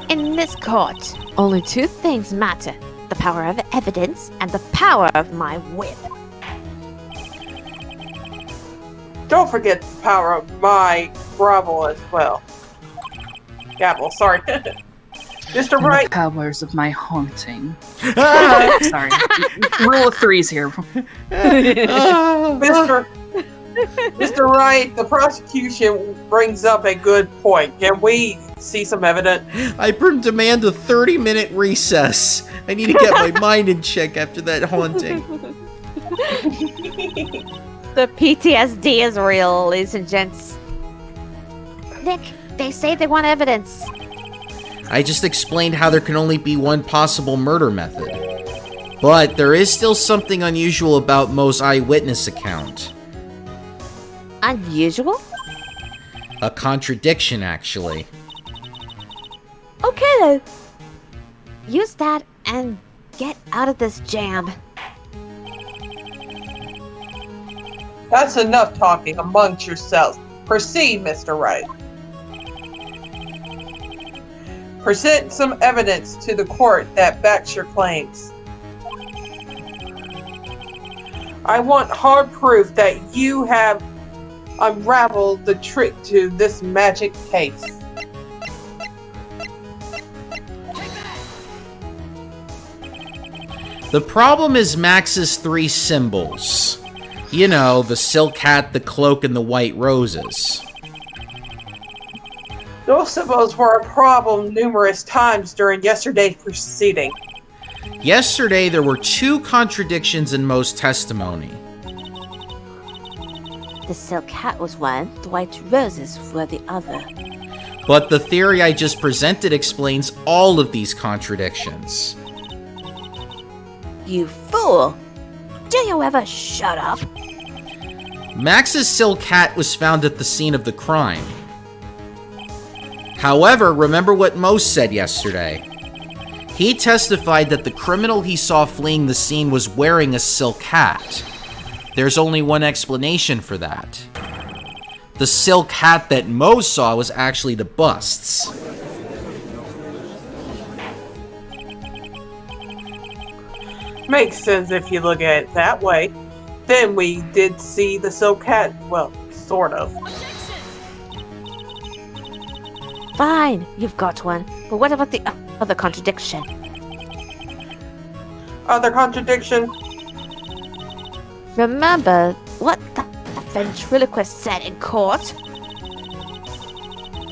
In this court, only two things matter. The power of evidence and the power of my whip. Don't forget the power of my gravel as well. Gavel, sorry. Mr. And Wright. the powers of my haunting. Sorry. Rule of threes here. Mr. Wright, the prosecution brings up a good point. Can we see some evidence? I demand a 30-minute recess. I need to get my mind in check after that haunting. The PTSD is real, ladies and gents. Nick, they say they want evidence. I just explained how there can only be one possible murder method. But there is still something unusual about Mo's eyewitness account. Unusual? A contradiction, actually. Okay then. Use that and get out of this jam. That's enough talking amongst yourselves. Proceed, Mr. Wright. Present some evidence to the court that backs your claims. I want hard proof that you have unraveled the trick to this magic case. The problem is Max's 3 symbols. You know, the silk hat, the cloak, and the white roses. Those symbols were a problem numerous times during yesterday's proceeding. Yesterday, there were 2 contradictions in Mo's testimony. The silk hat was one, the white roses were the other. But the theory I just presented explains all of these contradictions. You fool! Do you ever shut up? Max's silk hat was found at the scene of the crime. However, remember what Mo said yesterday. He testified that the criminal he saw fleeing the scene was wearing a silk hat. There's only one explanation for that. The silk hat that Mo saw was actually the bust's. Makes sense if you look at it that way. Then we did see the silk hat, well, sort of. Fine, you've got one. But what about the other contradiction? Other contradiction? Remember what the ventriloquist said in court?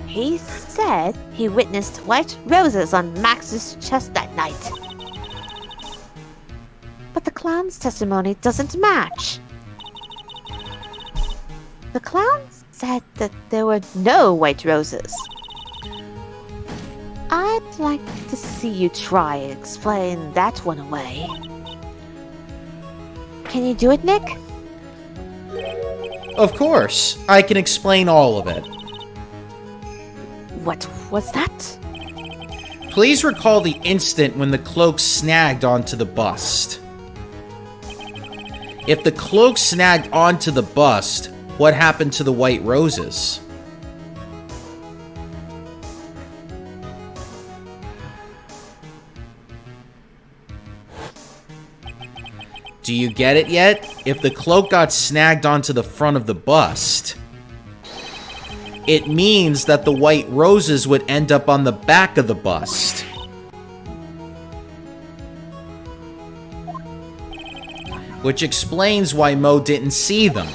He said he witnessed white roses on Max's chest that night. But the clown's testimony doesn't match. The clown said that there were no white roses. I'd like to see you try and explain that one away. Can you do it, Nick? Of course, I can explain all of it. What was that? Please recall the instant when the cloak snagged onto the bust. If the cloak snagged onto the bust, what happened to the white roses? Do you get it yet? If the cloak got snagged onto the front of the bust, it means that the white roses would end up on the back of the bust. Which explains why Mo didn't see them.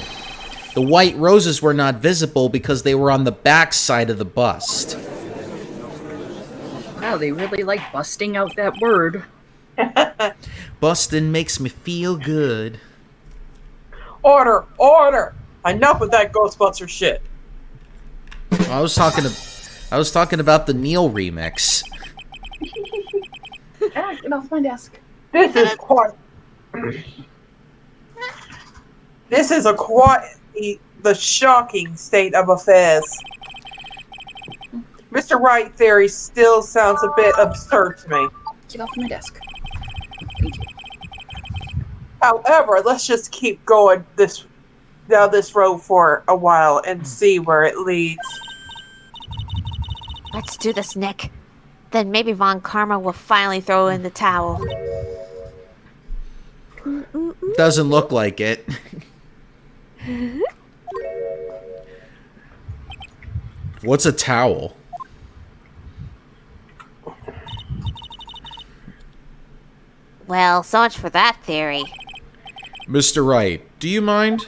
The white roses were not visible because they were on the back side of the bust. Wow, they really like busting out that word. Bustin' makes me feel good. Order! Order! Enough with that Ghostbuster shit. I was talking about the Neil remix. Ah, get off my desk. This is quite the shocking state of affairs. Mr. Wright theory still sounds a bit absurd to me. Get off my desk. Thank you. However, let's just keep going down this road for a while and see where it leads. Let's do this, Nick. Then maybe Von Karma will finally throw in the towel. Doesn't look like it. What's a towel? Well, so much for that theory. Mr. Wright, do you mind?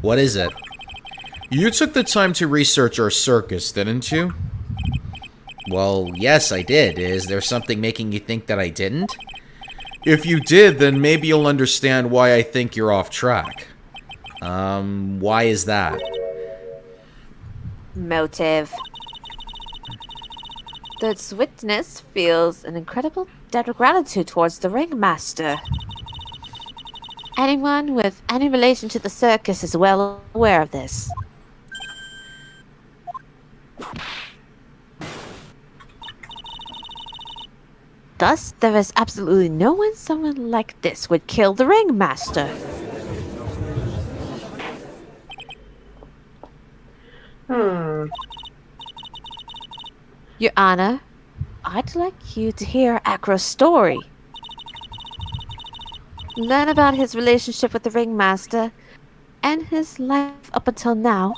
What is it? You took the time to research our circus, didn't you? Well, yes, I did. Is there something making you think that I didn't? If you did, then maybe you'll understand why I think you're off track. Why is that? Motive. This witness feels an incredible debt of gratitude towards the ringmaster. Anyone with any relation to the circus is well aware of this. Thus, there is absolutely no one someone like this would kill the ringmaster. Your Honor, I'd like you to hear Acro's story. Learn about his relationship with the ringmaster and his life up until now.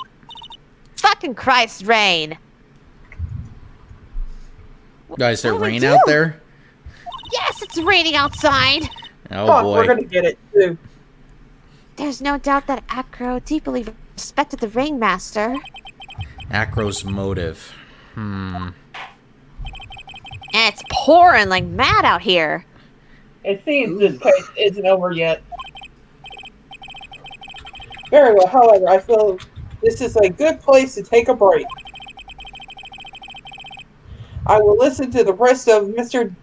Fucking Christ, rain! Guys, there What do we rain do? out there? Yes, it's raining outside! Oh Fuck, boy. we're gonna get it too. There's no doubt that Acro deeply respected the ringmaster. Acro's motive. And it's pouring like mad out here. It seems this case isn't over yet. Very well, however, I feel this is a good place to take a break. I will listen to the rest of Mr.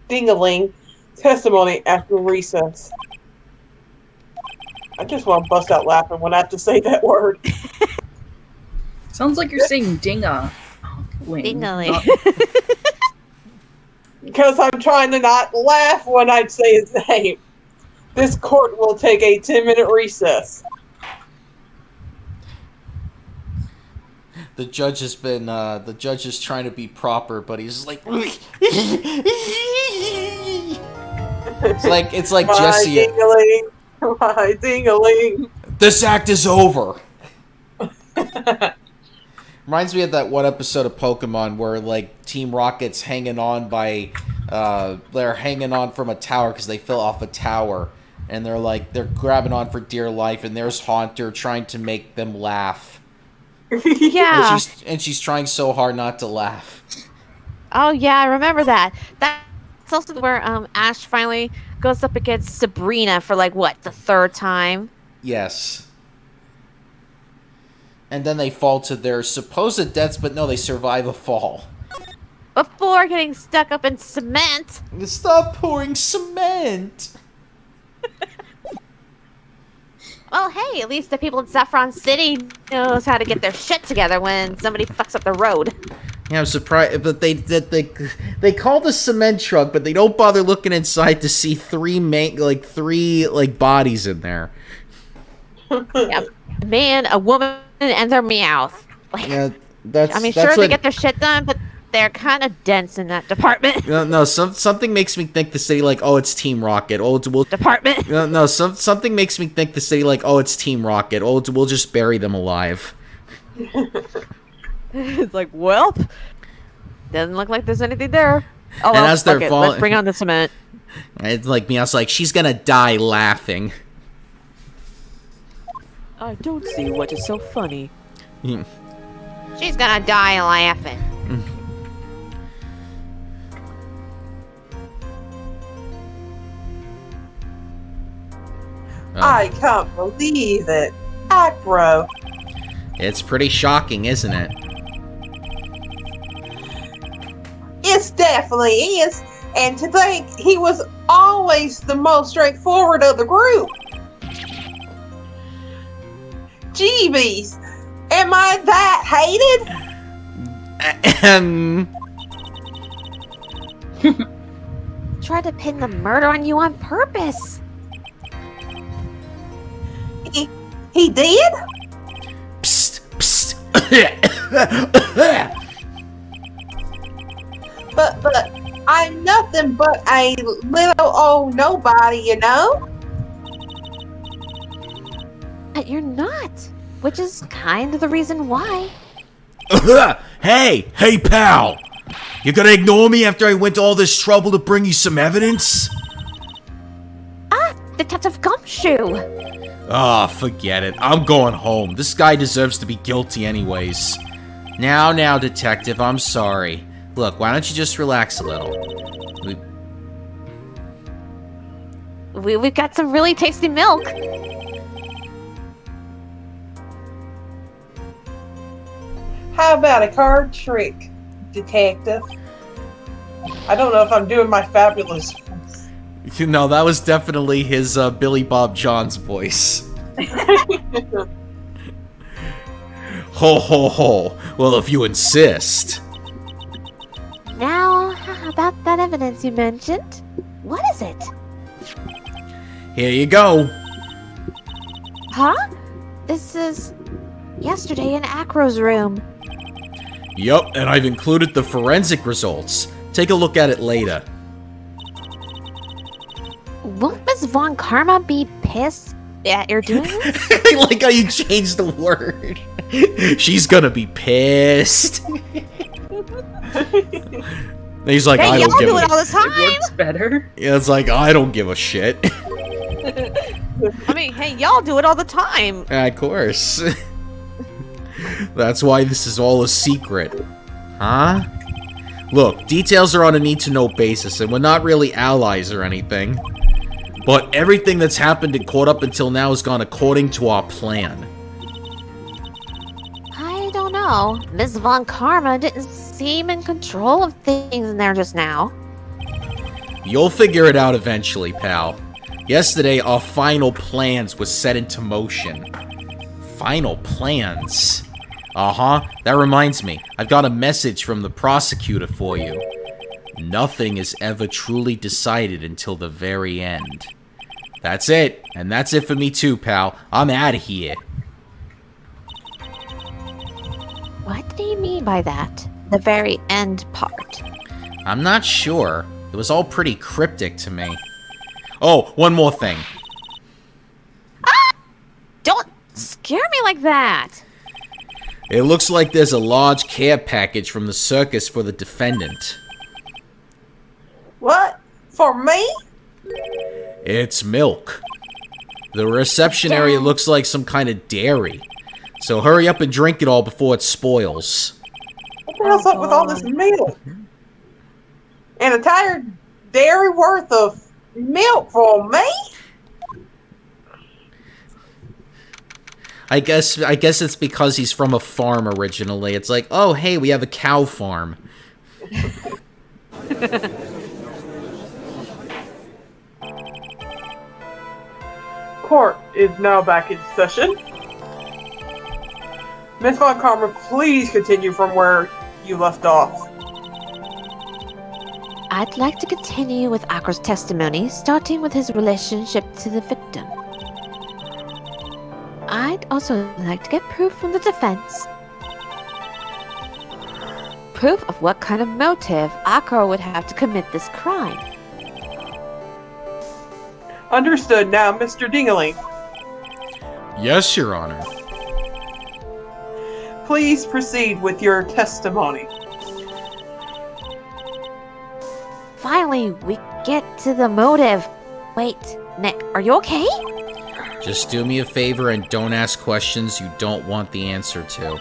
Dingaling testimony after recess. I just want to bust out laughing when I have to say that word. Sounds like you're saying dinga. Dingaling. Because I'm trying to not laugh when I say his name. This court will take a 10-minute recess. The judge has been, the judge is trying to be proper, but he's like... it's like My Jesse... ding-a-ling, my ding-a-ling. This act is over! Reminds me of that one episode of Pokemon where, like, Team Rocket's hanging on by, they're hanging on from a tower because they fell off a tower. And they're grabbing on for dear life, and there's Haunter trying to make them laugh. Yeah. And she's trying so hard not to laugh. Oh yeah, I remember that. That's also where Ash finally goes up against Sabrina for like what, the third time? Yes. And then they fall to their supposed deaths, but no, they survive a fall. Before getting stuck up in cement. Stop pouring cement! Well, hey, at least the people in Saffron City knows how to get their shit together when somebody fucks up the road. Yeah, I'm surprised, but they call the cement truck, but they don't bother looking inside to see three bodies in there. Yeah, a man, a woman, and their meowth. Like, Yeah, that's. I mean, that's sure, they what- get their shit done, but they're kind of dense in that department. No, something makes me think the city like, oh, it's Team Rocket. Oh, we'll. Department. No, something makes me think the city like, oh, it's Team Rocket. Oh, we'll just bury them alive. It's like, well, doesn't look like there's anything there. Oh, And well, as they're fuck it, falling- let's bring on the cement. It's like me. I was like, she's gonna die laughing. I don't see what is so funny. Hmm. She's gonna die laughing. I can't believe it. Acro. It's pretty shocking, isn't it? It definitely is. And to think he was always the most straightforward of the group. Jeebies. Am I that hated? Tried to pin the murder on you on purpose. He did? Psst, psst. But I'm nothing but a little old nobody, you know? But you're not. Which is kind of the reason why. Hey, pal! You gonna ignore me after I went to all this trouble to bring you some evidence? Ah, Detective Gumshoe. Ah, forget it. I'm going home. This guy deserves to be guilty anyways. Now, detective, I'm sorry. Look, why don't you just relax a little? We've got some really tasty milk. How about a card trick, detective? I don't know if I'm doing my fabulous voice. No, that was definitely his Billy Bob John's voice. Ho, ho. Well, if you insist. Now, how about that evidence you mentioned. What is it? Here you go. Huh? This is yesterday in Acro's room. Yup, and I've included the forensic results. Take a look at it later. Won't Miss Von Karma be pissed that you're doing this? I like how you changed the word. She's gonna be pissed. He's like, Hey, I y'all don't give do it a all the time. It works better. Yeah, it's like, I don't give a shit. I mean, hey, y'all do it all the time. Of course. That's why this is all a secret. Huh? Look, details are on a need-to-know basis, and we're not really allies or anything. But everything that's happened and caught up until now has gone according to our plan. I don't know. Miss Von Karma didn't seem in control of things in there just now. You'll figure it out eventually, pal. Yesterday, our final plans was set into motion. Final plans? Uh-huh. That reminds me. I've got a message from the prosecutor for you. Nothing is ever truly decided until the very end. That's it. And that's it for me too, pal. I'm out of here. What do you mean by that? The very end part. I'm not sure. It was all pretty cryptic to me. Oh, one more thing. Don't scare me like that! It looks like there's a large care package from the circus for the defendant. What? For me? It's milk. The reception area looks like some kind of dairy. So hurry up and drink it all before it spoils. What the hell's up with all this milk? An entire dairy worth of milk for me? I guess it's because he's from a farm originally. It's like, oh, hey, we have a cow farm. Court is now back in session. Miss Von Karma, please continue from where you left off. I'd like to continue with Acro's testimony, starting with his relationship to the victim. I'd also like to get proof from the defense. Proof of what kind of motive Acro would have to commit this crime. Understood now, Mr. Dingaling. Yes, Your Honor. Please proceed with your testimony. Finally, we get to the motive. Wait, Nick, are you okay? Just do me a favor and don't ask questions you don't want the answer to.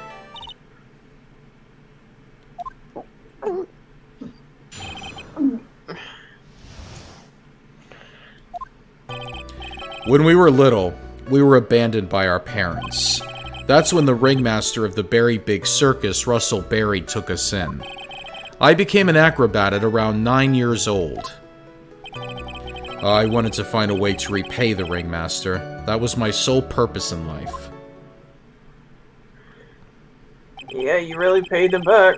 When we were little, we were abandoned by our parents. That's when the ringmaster of the Berry Big Circus, Russell Berry, took us in. I became an acrobat at around 9 years old. I wanted to find a way to repay the ringmaster. That was my sole purpose in life. Yeah, you really paid him back.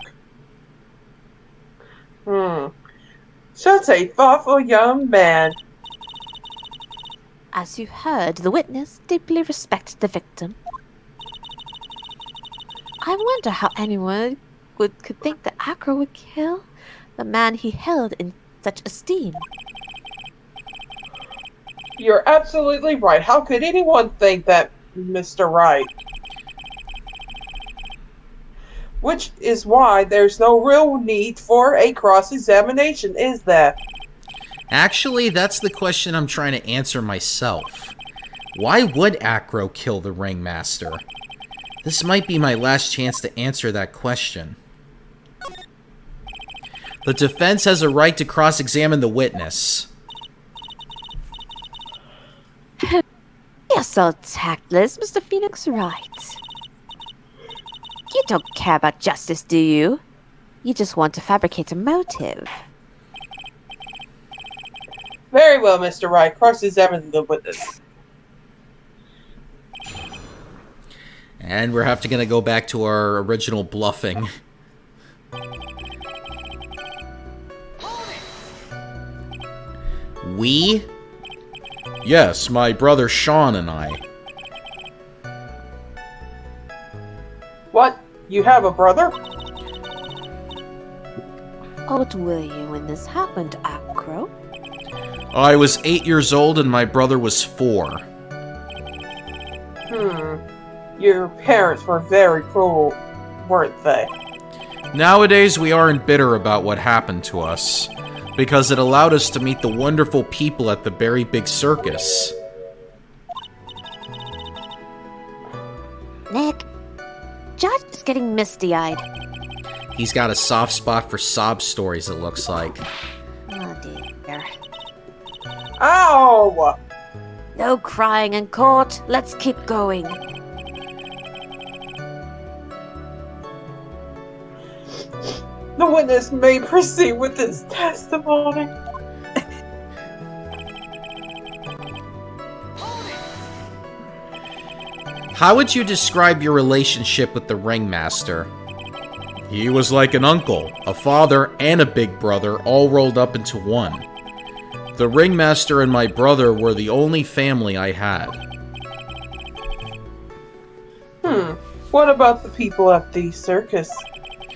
Such a thoughtful young man. As you heard, the witness deeply respected the victim. I wonder how anyone could think that Acro would kill the man he held in such esteem. You're absolutely right. How could anyone think that, Mr. Wright? Which is why there's no real need for a cross-examination, is there? Actually, that's the question I'm trying to answer myself. Why would Acro kill the ringmaster? This might be my last chance to answer that question. The defense has a right to cross-examine the witness. You're so tactless, Mr. Phoenix Wright. You don't care about justice, do you? You just want to fabricate a motive. Very well, Mr. Wright. Cross-examine the witness. And we're gonna go back to our original bluffing. We? Yes, my brother Sean and I. What? You have a brother? How old were you when this happened, Acro? I was 8 years old and my brother was 4. Your parents were very cruel, weren't they? Nowadays, we aren't bitter about what happened to us, because it allowed us to meet the wonderful people at the Very Big Circus. Nick, Judge is getting misty-eyed. He's got a soft spot for sob stories, it looks like. Oh dear. Ow! No crying in court. Let's keep going. The witness may proceed with his testimony. How would you describe your relationship with the ringmaster? He was like an uncle, a father, and a big brother all rolled up into one. The ringmaster and my brother were the only family I had. What about the people at the circus?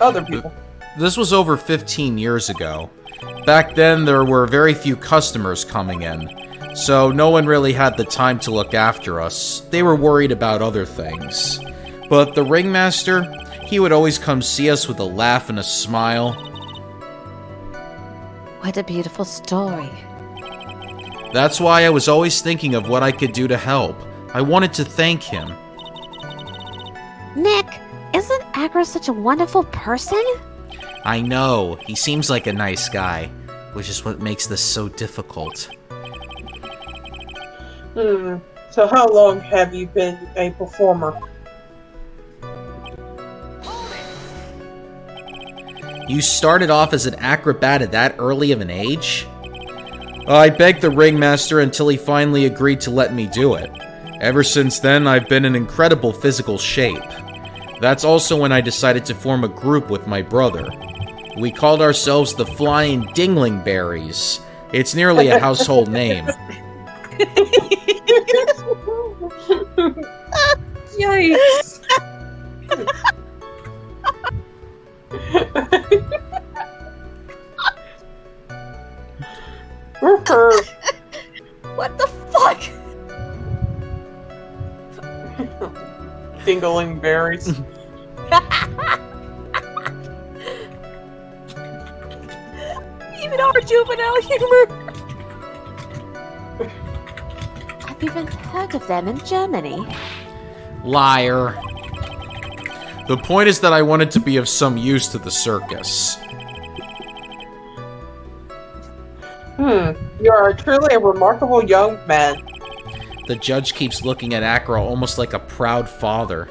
Other people? This was over 15 years ago. Back then, there were very few customers coming in, so no one really had the time to look after us. They were worried about other things. But the ringmaster, he would always come see us with a laugh and a smile. What a beautiful story. That's why I was always thinking of what I could do to help. I wanted to thank him. Nick, isn't Agro such a wonderful person? I know, he seems like a nice guy, which is what makes this so difficult. So how long have you been a performer? You started off as an acrobat at that early of an age? I begged the ringmaster until he finally agreed to let me do it. Ever since then, I've been in incredible physical shape. That's also when I decided to form a group with my brother. We called ourselves the Flying Dinglingberries. It's nearly a household name. Yikes. What the fuck? Dingling berries. Even our juvenile humor. I've even heard of them in Germany. Liar. The point is that I wanted to be of some use to the circus. You are truly a remarkable young man. The judge keeps looking at Acro almost like a proud father.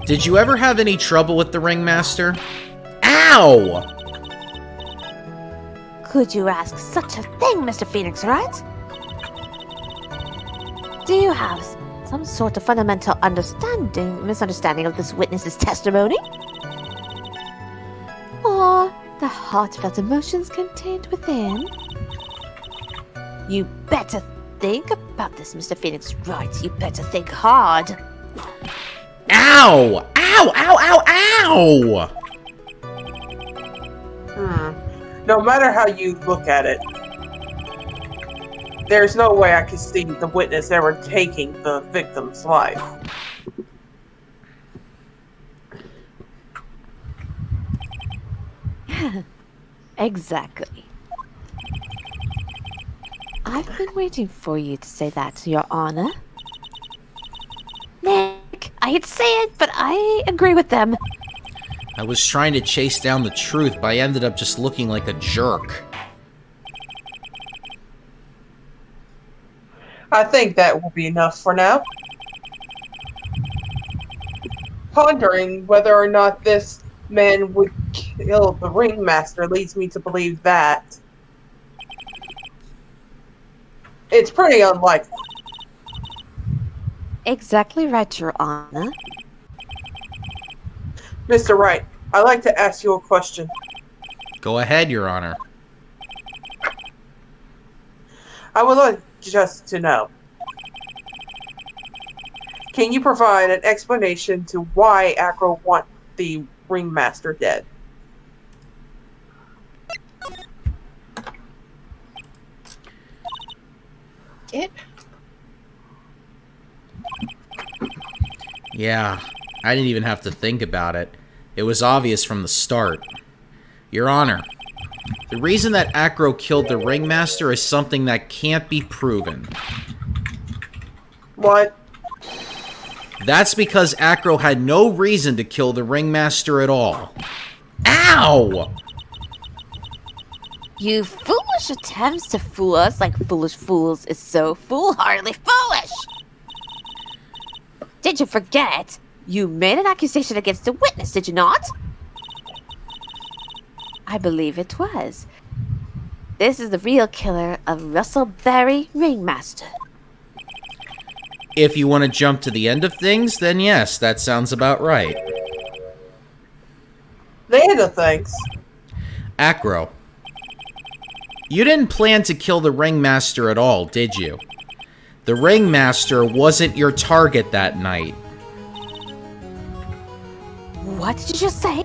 Did you ever have any trouble with the ringmaster? Ow! Could you ask such a thing, Mr. Phoenix, right? Do you have some sort of fundamental misunderstanding of this witness's testimony? Or the heartfelt emotions contained within? You better think about this, Mr. Phoenix, right? You better think hard. Ow! Ow! Ow! Ow! Ow! No matter how you look at it, there's no way I could see the witness ever taking the victim's life. Exactly. I've been waiting for you to say that, Your Honor. Nick, I hate to say it, but I agree with them. I was trying to chase down the truth, but I ended up just looking like a jerk. I think that will be enough for now. Pondering whether or not this man would kill the ringmaster leads me to believe that it's pretty unlikely. Exactly right, Your Honor. Mr. Wright, I'd like to ask you a question. Go ahead, Your Honor. I would like just to know. Can you provide an explanation to why Acro want the ringmaster dead? It. Yeah, I didn't even have to think about it. It was obvious from the start. Your Honor, the reason that Acro killed the ringmaster is something that can't be proven. What? That's because Acro had no reason to kill the ringmaster at all. Ow! You foolish attempts to fool us like foolish fools is so foolhardily foolish! Did you forget? You made an accusation against a witness, did you not? I believe it was. This is the real killer of Russell Berry, Ringmaster. If you want to jump to the end of things, then yes, that sounds about right. The end of things. Acro, you didn't plan to kill the ringmaster at all, did you? The ringmaster wasn't your target that night. What did you just say?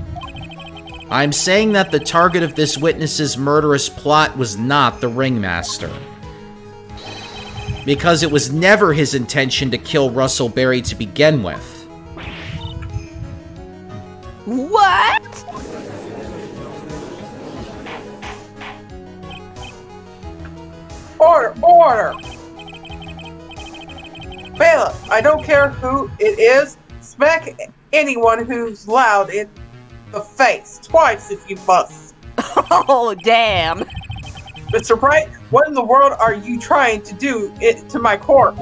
I'm saying that the target of this witness's murderous plot was not the ringmaster. Because it was never his intention to kill Russell Berry to begin with. What? Order! Order! Bailiff, I don't care who it is. Smack anyone who's loud in the face. Twice if you must. Oh, damn. Mr. Wright, what in the world are you trying to do to my corpse?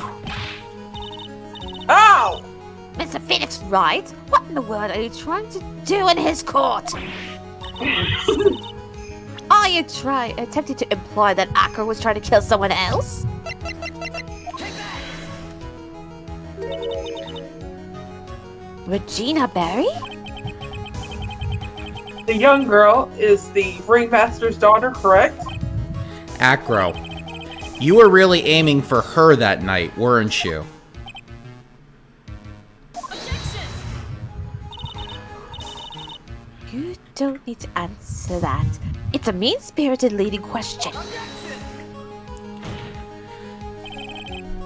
Ow! Mr. Phoenix Wright, what in the world are you trying to do in his court? Are you attempting to imply that Acker was trying to kill someone else? Regina Berry? The young girl is the ringmaster's daughter, correct? Acro, you were really aiming for her that night, weren't you? You don't need to answer that. It's a mean-spirited leading question.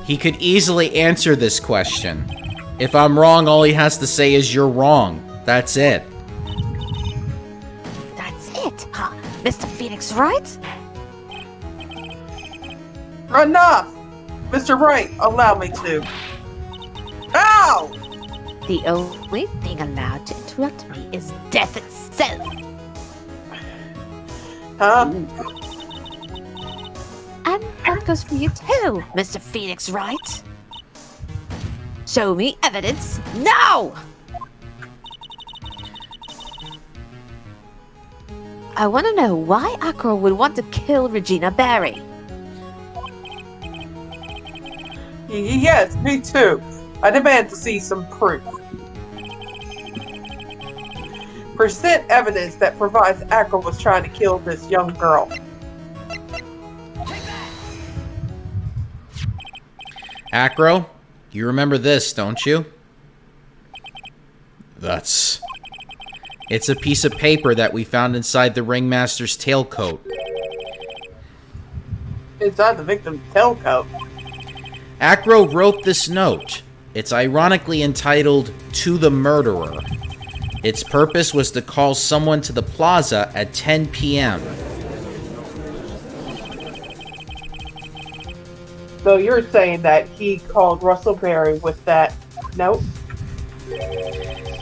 He could easily answer this question. If I'm wrong, all he has to say is you're wrong. That's it. That's it, huh? Mr. Phoenix Wright? Enough! Mr. Wright, allow me to. Ow! The only thing allowed to interrupt me is death itself. Huh? And that goes for you too, Mr. Phoenix Wright. Show me evidence now! I want to know why Acker would want to kill Regina Berry. Yes, me too. I demand to see some proof. Present evidence that provides Acker was trying to kill this young girl. Acro, you remember this, don't you? It's a piece of paper that we found inside the ringmaster's tailcoat. Inside the victim's tailcoat. Acro wrote this note. It's ironically entitled, "To the Murderer." Its purpose was to call someone to the plaza at 10 p.m. So you're saying that he called Russell Berry with that note?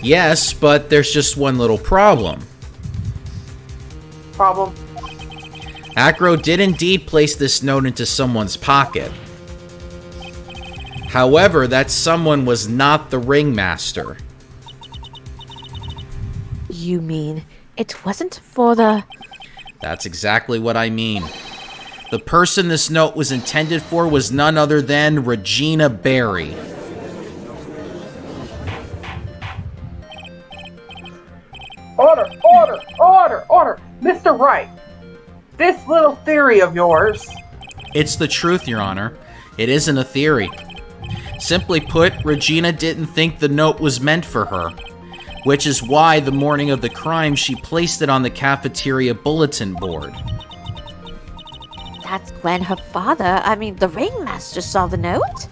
Yes, but there's just one little problem. Problem? Acro did indeed place this note into someone's pocket. However, that someone was not the ringmaster. You mean it wasn't for the... That's exactly what I mean. The person this note was intended for was none other than Regina Berry. Order, order, order, order! Mr. Wright, this little theory of yours... It's the truth, Your Honor. It isn't a theory. Simply put, Regina didn't think the note was meant for her, which is why the morning of the crime she placed it on the cafeteria bulletin board. That's when her father, the ringmaster, saw the note?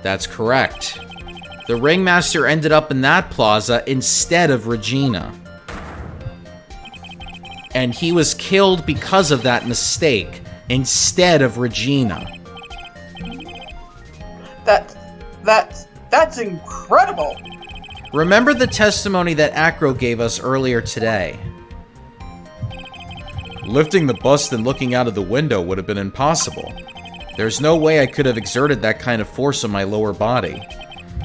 That's correct. The ringmaster ended up in that plaza instead of Regina. And he was killed because of that mistake, instead of Regina. That's incredible! Remember the testimony that Acro gave us earlier today? Lifting the bust and looking out of the window would have been impossible. There's no way I could have exerted that kind of force on my lower body.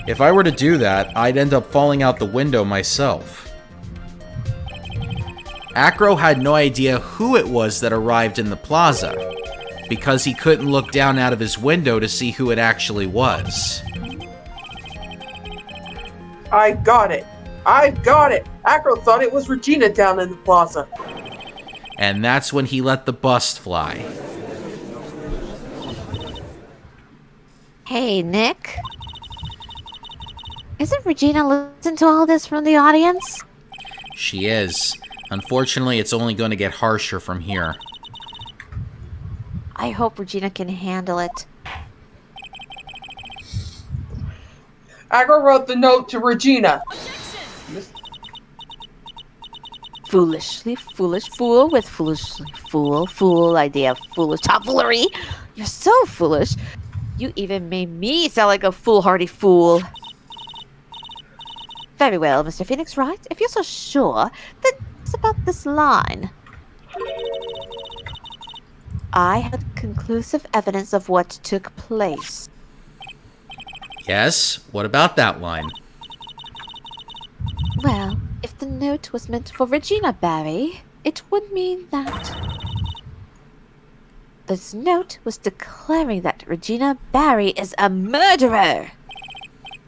If I were to do that, I'd end up falling out the window myself. Acro had no idea who it was that arrived in the plaza, because he couldn't look down out of his window to see who it actually was. I got it! I got it! Acro thought it was Regina down in the plaza. And that's when he let the bust fly. Hey, Nick. Isn't Regina listening to all this from the audience? She is. Unfortunately, it's only going to get harsher from here. I hope Regina can handle it. Acro wrote the note to Regina. Foolishly foolish fool with foolishly fool idea of foolish tomfoolery. You're so foolish. You even made me sound like a foolhardy fool. Very well, Mr. Phoenix Wright. If you're so sure, then it's about this line. I had conclusive evidence of what took place. Yes? What about that line? Well, if the note was meant for Regina Barry, it would mean that... This note was declaring that Regina Barry is a murderer!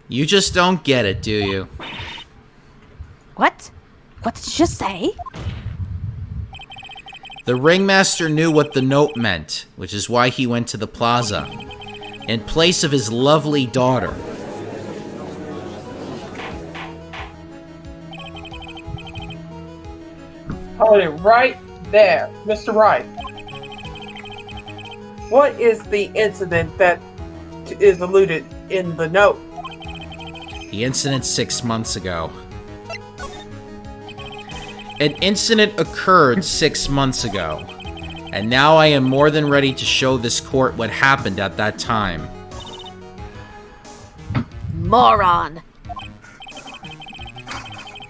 You just don't get it, do you? What? What did you just say? The ringmaster knew what the note meant, which is why he went to the plaza, in place of his lovely daughter. Hold it right there, Mr. Wright. What is the incident that is alluded in the note? The incident 6 months ago. An incident occurred 6 months ago, and now I am more than ready to show this court what happened at that time. Moron!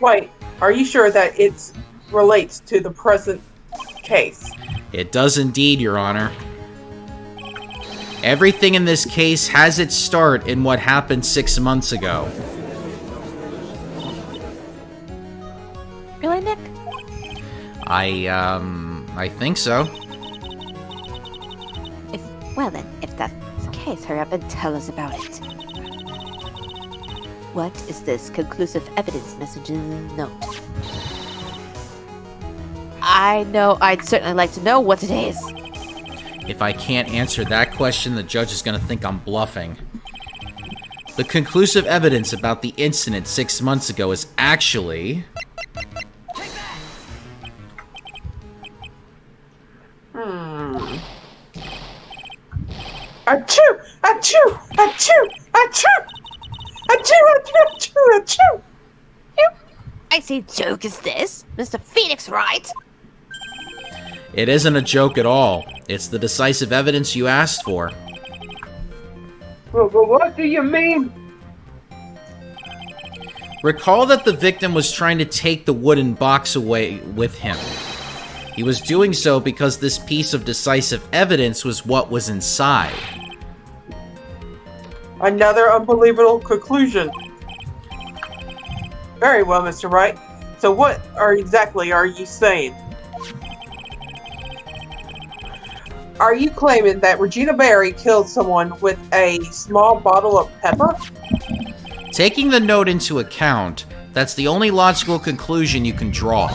Wait, are you sure that it relates to the present case? It does indeed, Your Honor. Everything in this case has its start in what happened 6 months ago. Really, Nick? I think so. If that's the case, hurry up and tell us about it. What is this conclusive evidence message in the note? I know I'd certainly like to know what it is. If I can't answer that question, the judge is going to think I'm bluffing. The conclusive evidence about the incident 6 months ago is actually... Achoo! Achoo! Achoo! Achoo! Achoo! Achoo! Achoo! Achoo! I say joke is this, Mr. Phoenix Wright? It isn't a joke at all. It's the decisive evidence you asked for. Well, what do you mean? Recall that the victim was trying to take the wooden box away with him. He was doing so because this piece of decisive evidence was what was inside. Another unbelievable conclusion. Very well, Mr. Wright. So what exactly are you saying? Are you claiming that Regina Barry killed someone with a small bottle of pepper? Taking the note into account, That's the only logical conclusion you can draw.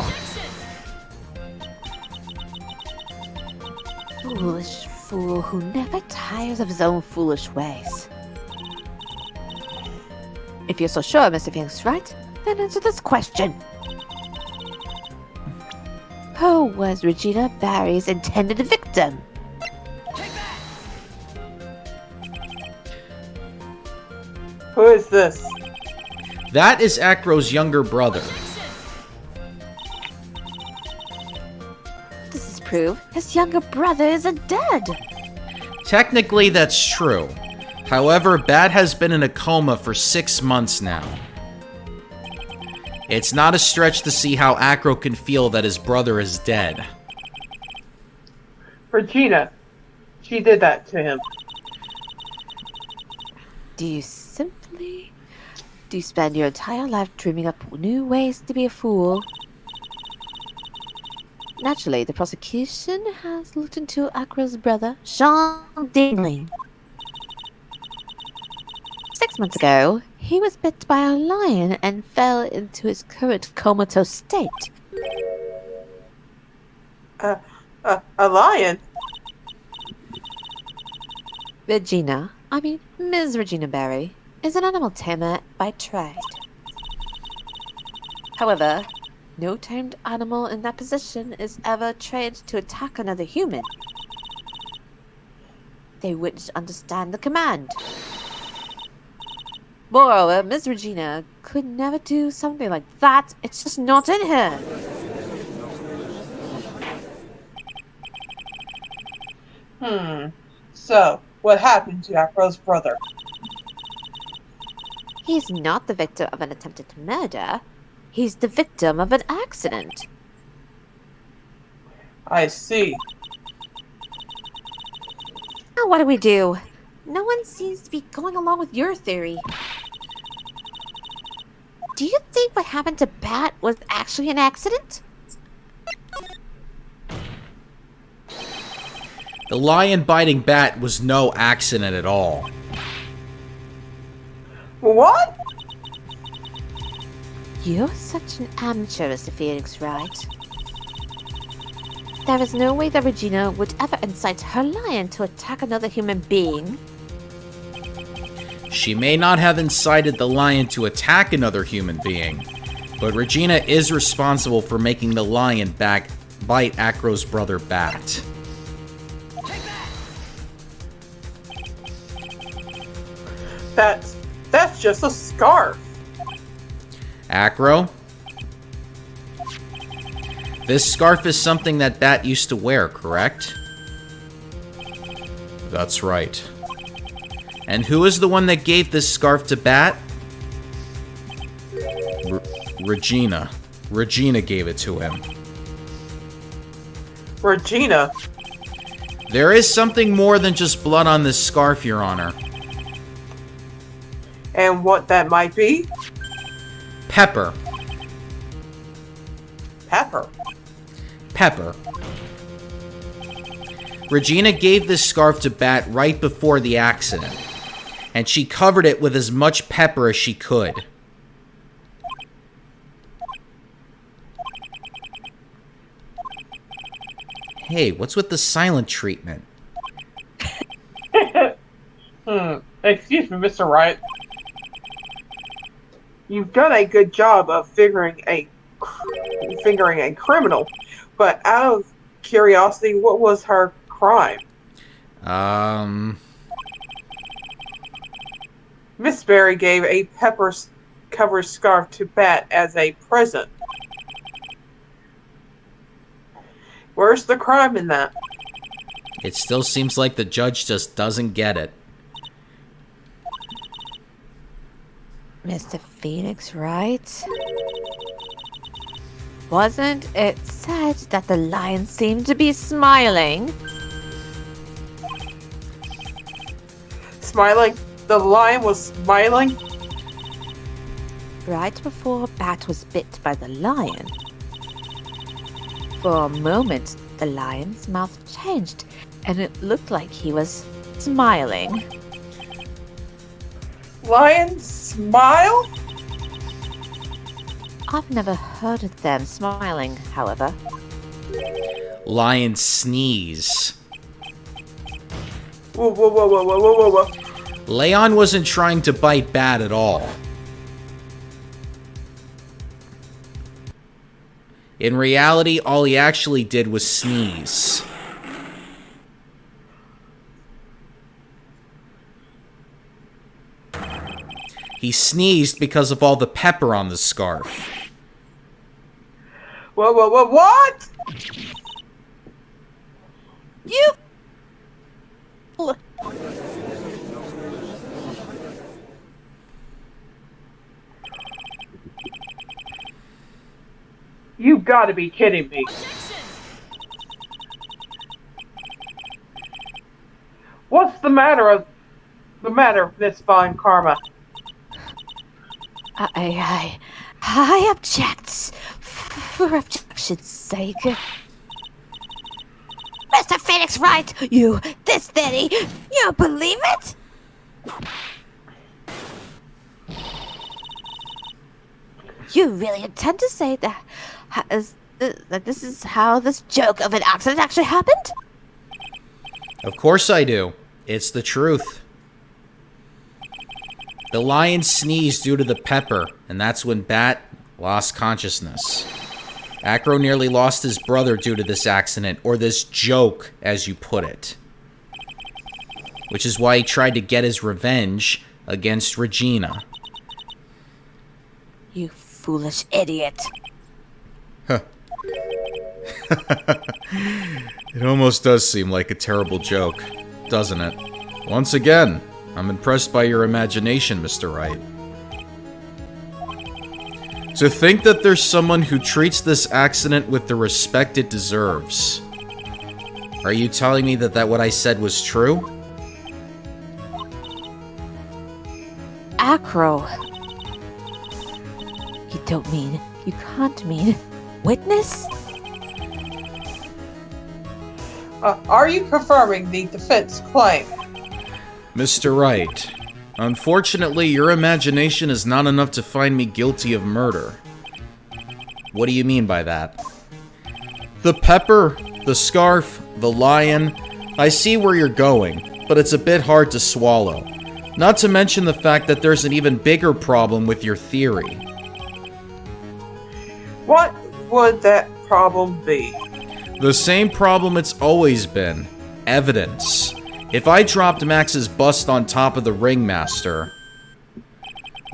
Foolish fool who never tires of his own foolish ways. If you're so sure Mr. Phoenix Wright, then answer this question. Who was Regina Barry's intended victim? Who is this? That is Acro's younger brother. This is proof his younger brother is dead. Technically, that's true. However, Bat has been in a coma for 6 months now. It's not a stretch to see how Acro can feel that his brother is dead. Regina. She did that to him. Do you spend your entire life dreaming up new ways to be a fool? Naturally, the prosecution has looked into Acro's brother, Sean Dingley. 6 months ago, he was bit by a lion and fell into his current comatose state. A lion? Ms. Regina Barry, is an animal tamer by trade. However, no tamed animal in that position is ever trained to attack another human. They wouldn't understand the command. Moreover, Ms. Regina could never do something like that. It's just not in her. So, what happened to Acro's brother? He's not the victim of an attempted murder. He's the victim of an accident. I see. Now what do we do? No one seems to be going along with your theory. Do you think what happened to Bat was actually an accident? The lion biting Bat was no accident at all. What? You're such an amateur, Mr. Phoenix Wright. There is no way that Regina would ever incite her lion to attack another human being. She may not have incited the lion to attack another human being, but Regina is responsible for making the lion bite Acro's brother Bat. That's just a scarf. Acro? This scarf is something that Bat used to wear, correct? That's right. And who is the one that gave this scarf to Bat? Regina. Regina gave it to him. Regina? There is something more than just blood on this scarf, Your Honor. And what that might be? Pepper. Pepper. Pepper. Regina gave this scarf to Bat right before the accident, and she covered it with as much pepper as she could. Hey, what's with the silent treatment? Excuse me, Mr. Wright. You've done a good job of figuring a criminal, but out of curiosity, what was her crime? Miss Barry gave a pepper-covered scarf to Bat as a present. Where's the crime in that? It still seems like the judge just doesn't get it. Mr. Phoenix Wright? Wasn't it said that the lion seemed to be smiling? Smiling? The lion was smiling? Right before Bat was bit by the lion. For a moment, the lion's mouth changed, and it looked like he was smiling. Lion smile? I've never heard of them smiling, however. Lion sneeze. Whoa, whoa, whoa, whoa, whoa, whoa, whoa, whoa. Leon wasn't trying to bite bad at all. In reality, all he actually did was sneeze. He sneezed because of all the pepper on the scarf. Whoa, whoa, whoa, what? You... You gotta be kidding me. What's the matter, Miss Von Karma? I object. For objection's sake. Mr. Phoenix Wright, this thing, you believe it? You really intend to say that this is how this joke of an accident actually happened? Of course I do. It's the truth. The lion sneezed due to the pepper, and that's when Bat lost consciousness. Acro nearly lost his brother due to this accident, or this joke, as you put it. Which is why he tried to get his revenge against Regina. You foolish idiot. It almost does seem like a terrible joke, doesn't it? Once again, I'm impressed by your imagination, Mr. Wright. To think that there's someone who treats this accident with the respect it deserves. Are you telling me that what I said was true? Acro. You can't mean witness? Are you confirming the defense claim? Mr. Wright, unfortunately, your imagination is not enough to find me guilty of murder. What do you mean by that? The pepper, the scarf, the lion, I see where you're going, but it's a bit hard to swallow. Not to mention the fact that there's an even bigger problem with your theory. What would that problem be? The same problem it's always been. Evidence. If I dropped Max's bust on top of the ringmaster,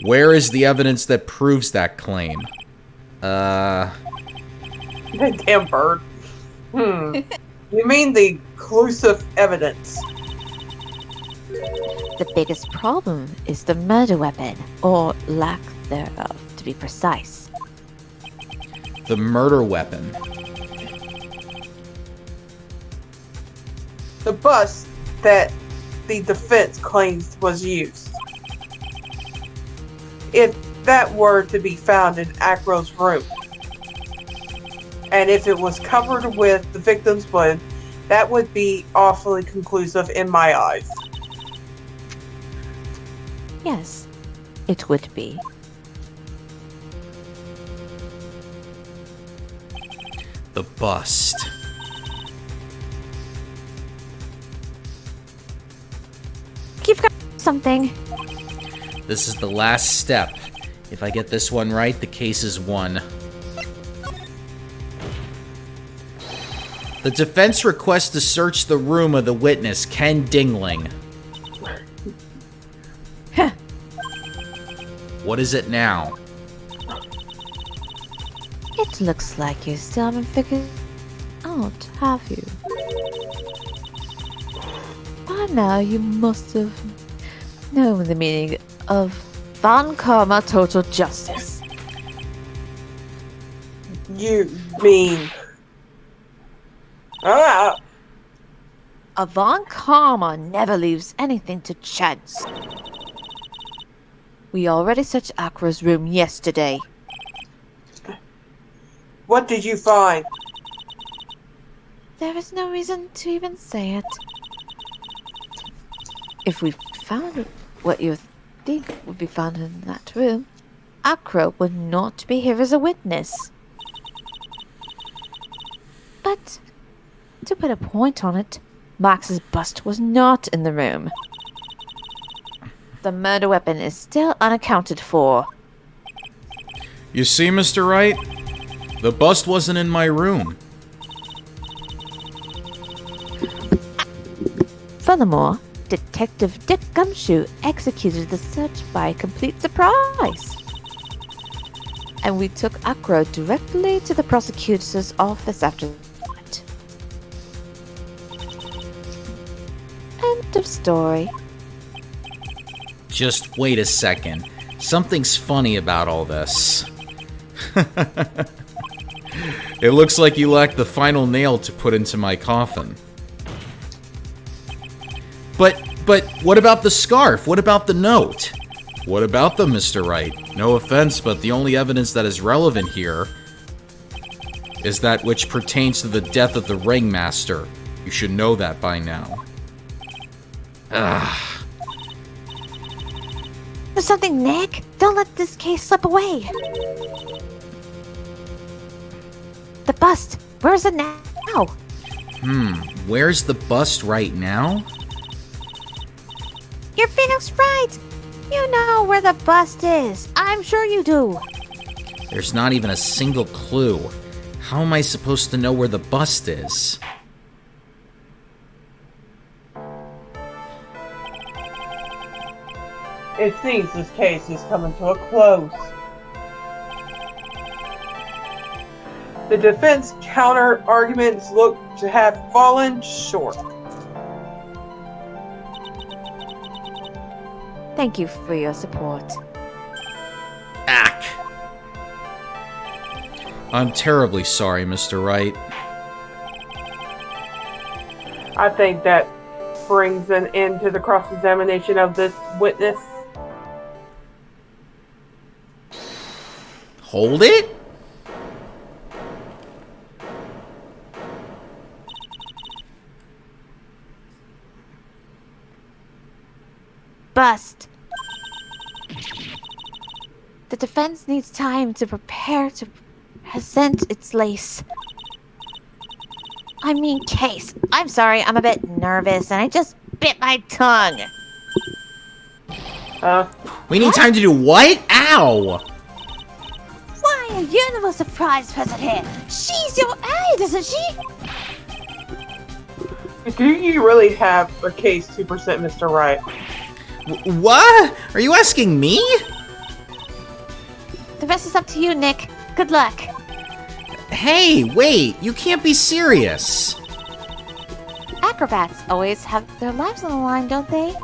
where is the evidence that proves that claim? Damn bird. You mean the conclusive evidence? The biggest problem is the murder weapon, or lack thereof, to be precise. The murder weapon. The bus that the defense claims was used. If that were to be found in Acro's room, and if it was covered with the victim's blood, that would be awfully conclusive in my eyes. Yes, it would be. The bust. You've got something. This is the last step. If I get this one right, the case is won. The defense requests to search the room of the witness, Ken Dingling. Huh. What is it now? It looks like you still haven't figured out, have you? By now you must have known the meaning of Von Karma Total Justice. You mean... A Von Karma never leaves anything to chance. We already searched Acro's room yesterday. What did you find? There is no reason to even say it. If we found what you think would be found in that room, Acro would not be here as a witness. But, to put a point on it, Max's bust was not in the room. The murder weapon is still unaccounted for. You see, Mr. Wright? The bust wasn't in my room. Furthermore, Detective Dick Gumshoe executed the search by complete surprise. And we took Acro directly to the prosecutor's office after that. End of story. Just wait a second. Something's funny about all this. It looks like you lack the final nail to put into my coffin. But what about the scarf? What about the note? What about them, Mr. Wright? No offense, but the only evidence that is relevant here is that which pertains to the death of the ringmaster. You should know that by now. Ugh. There's something, Nick. Don't let this case slip away. The bust. Where is it now? Where's the bust right now? You're Phoenix Wright. You know where the bust is. I'm sure you do. There's not even a single clue. How am I supposed to know where the bust is? It seems this case is coming to a close. The defense counter-arguments look to have fallen short. Thank you for your support. Ack! I'm terribly sorry, Mr. Wright. I think that brings an end to the cross-examination of this witness. Hold it? Bust. The defense needs time to prepare to present its case. I'm sorry, I'm a bit nervous and I just bit my tongue. We need time to do what? Ow! Why are you the most surprised person here? She's your aide, isn't she? Do you really have a case 2%, Mr. Wright? What? Are you asking me? The rest is up to you, Nick. Good luck. Hey, wait, you can't be serious. Acrobats always have their lives on the line, don't they?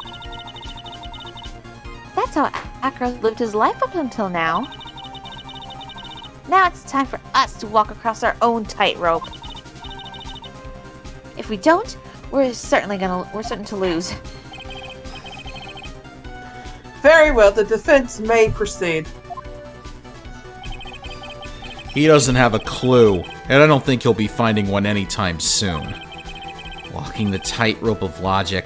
That's how Acro lived his life up until now. Now it's time for us to walk across our own tightrope. If we don't, we're certain to lose. Very well, the defense may proceed. He doesn't have a clue, and I don't think he'll be finding one anytime soon. Walking the tightrope of logic,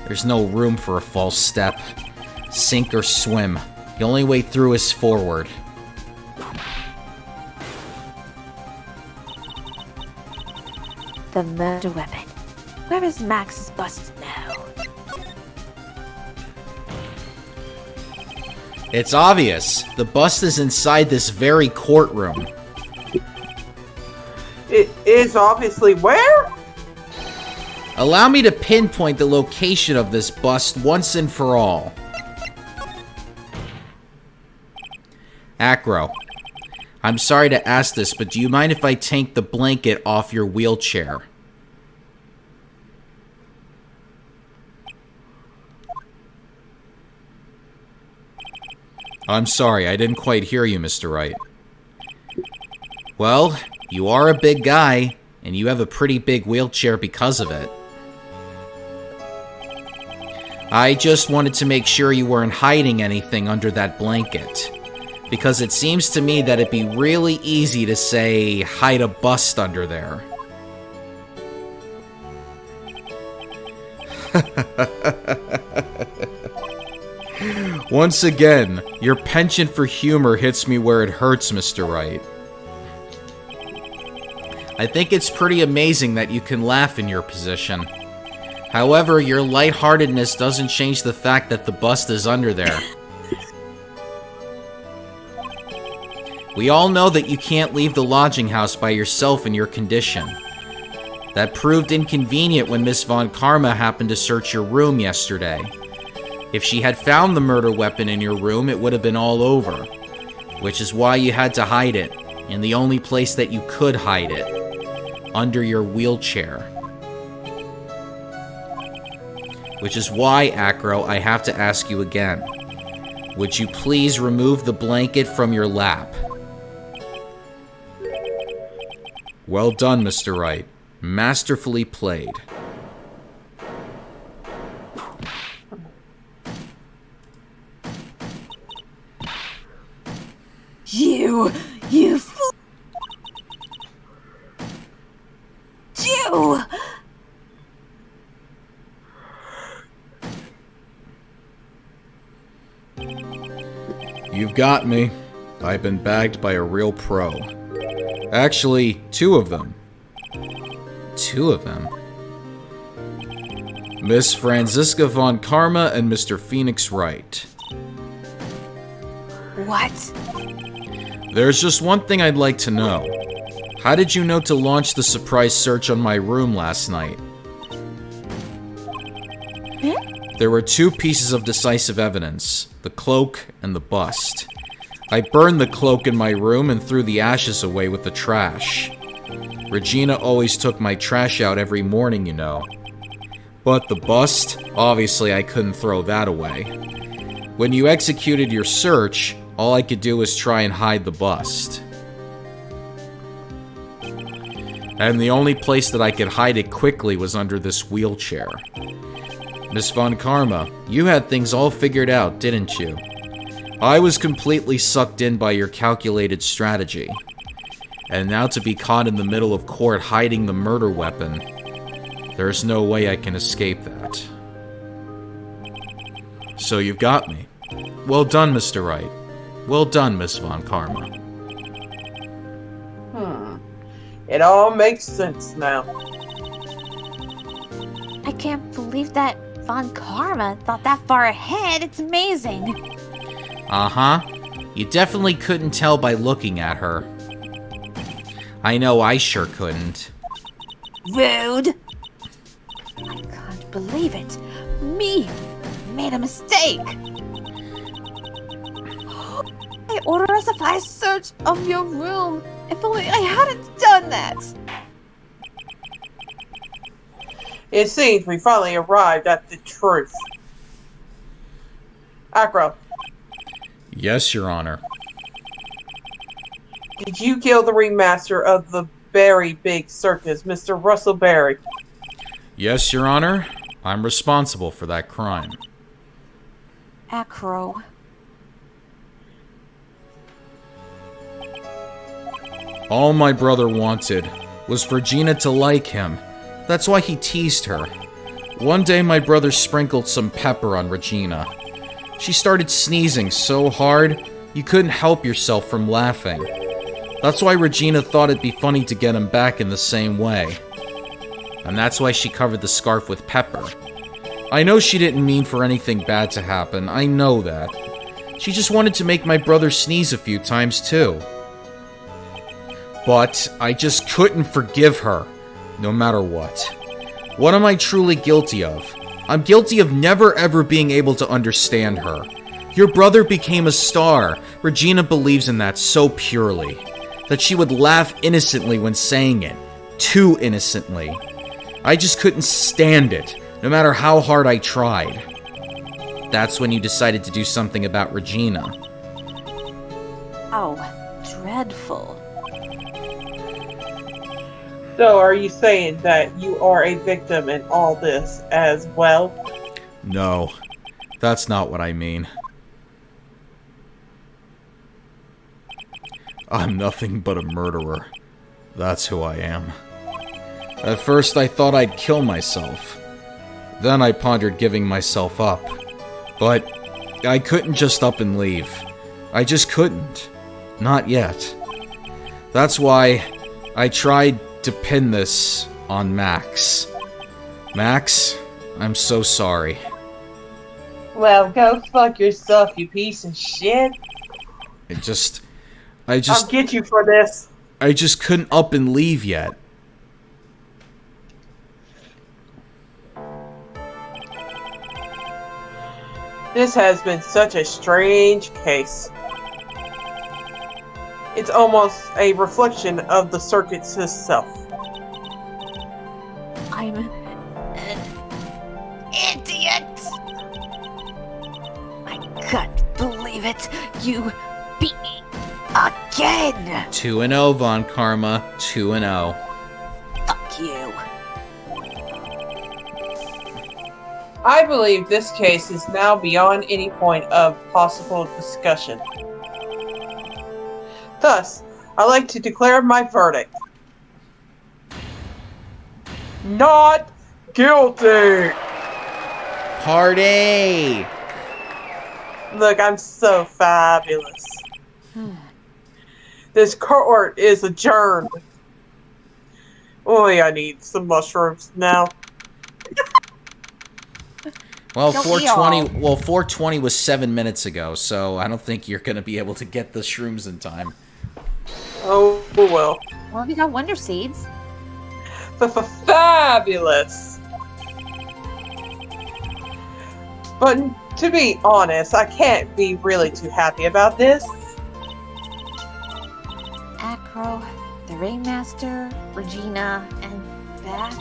there's no room for a false step. Sink or swim. The only way through is forward. The murder weapon. Where is Max's bust now? It's obvious. The bust is inside this very courtroom. It is obviously where? Allow me to pinpoint the location of this bust once and for all. Acro, I'm sorry to ask this, but do you mind if I take the blanket off your wheelchair? I'm sorry, I didn't quite hear you, Mr. Wright. Well, you are a big guy, and you have a pretty big wheelchair because of it. I just wanted to make sure you weren't hiding anything under that blanket. Because it seems to me that it'd be really easy to say, hide a bust under there. Once again, your penchant for humor hits me where it hurts, Mr. Wright. I think it's pretty amazing that you can laugh in your position. However, your lightheartedness doesn't change the fact that the bust is under there. We all know that you can't leave the lodging house by yourself in your condition. That proved inconvenient when Miss Von Karma happened to search your room yesterday. If she had found the murder weapon in your room, it would have been all over. Which is why you had to hide it, in the only place that you could hide it. Under your wheelchair. Which is why, Acro, I have to ask you again. Would you please remove the blanket from your lap? Well done, Mr. Wright. Masterfully played. You fool! You! You've got me. I've been bagged by a real pro. Actually, two of them. Two of them? Miss Franziska Von Karma and Mr. Phoenix Wright. What? There's just one thing I'd like to know. How did you know to launch the surprise search on my room last night? There were two pieces of decisive evidence, the cloak and the bust. I burned the cloak in my room and threw the ashes away with the trash. Regina always took my trash out every morning, you know. But the bust, obviously I couldn't throw that away. When you executed your search, all I could do was try and hide the bust. And the only place that I could hide it quickly was under this wheelchair. Miss Von Karma, you had things all figured out, didn't you? I was completely sucked in by your calculated strategy. And now to be caught in the middle of court hiding the murder weapon, there's no way I can escape that. So you've got me. Well done, Mr. Wright. Well done, Miss Von Karma. It all makes sense now. I can't believe that Von Karma thought that far ahead. It's amazing. Uh-huh. You definitely couldn't tell by looking at her. I know I sure couldn't. Rude. I can't believe it. Me made a mistake. I ordered a surprise search of your room. If only I hadn't done that. It seems we finally arrived at the truth. Acro, Yes, Your Honor. did you kill the ringmaster of the Berry Big Circus, Mr. Russell Berry? Yes, Your Honor. I'm responsible for that crime. Acro. All my brother wanted was for Gina to like him. That's why he teased her. One day my brother sprinkled some pepper on Regina. She started sneezing so hard, you couldn't help yourself from laughing. That's why Regina thought it'd be funny to get him back in the same way. And that's why she covered the scarf with pepper. I know she didn't mean for anything bad to happen, I know that. She just wanted to make my brother sneeze a few times too. But I just couldn't forgive her, no matter what. What am I truly guilty of? I'm guilty of never ever being able to understand her. Your brother became a star. Regina believes in that so purely. That she would laugh innocently when saying it. Too innocently. I just couldn't stand it, no matter how hard I tried. That's when you decided to do something about Regina. Oh, dreadful. So are you saying that you are a victim in all this as well? No, that's not what I mean. I'm nothing but a murderer. That's who I am. At first I thought I'd kill myself. Then I pondered giving myself up. But I couldn't just up and leave. I just couldn't. Not yet. That's why I tried to pin this on Max. Max, I'm so sorry. Well, go fuck yourself, you piece of shit. I'll get you for this. I just couldn't up and leave yet. This has been such a strange case. It's almost a reflection of the circuits itself. I'm an idiot. I can't believe it. You beat me again. 2-0, Von Karma. 2-0. Fuck you. I believe this case is now beyond any point of possible discussion. Thus, I like to declare my verdict. Not guilty! Party! Look, I'm so fabulous. This court is adjourned. Only I need some mushrooms now. Well, Don't we all? 420 was 7 minutes ago, so I don't think you're gonna be able to get the shrooms in time. Oh, well. Well, we got Wonder Seeds. Fabulous! But to be honest, I can't be really too happy about this. Acro, the Ringmaster, Regina, and Bat.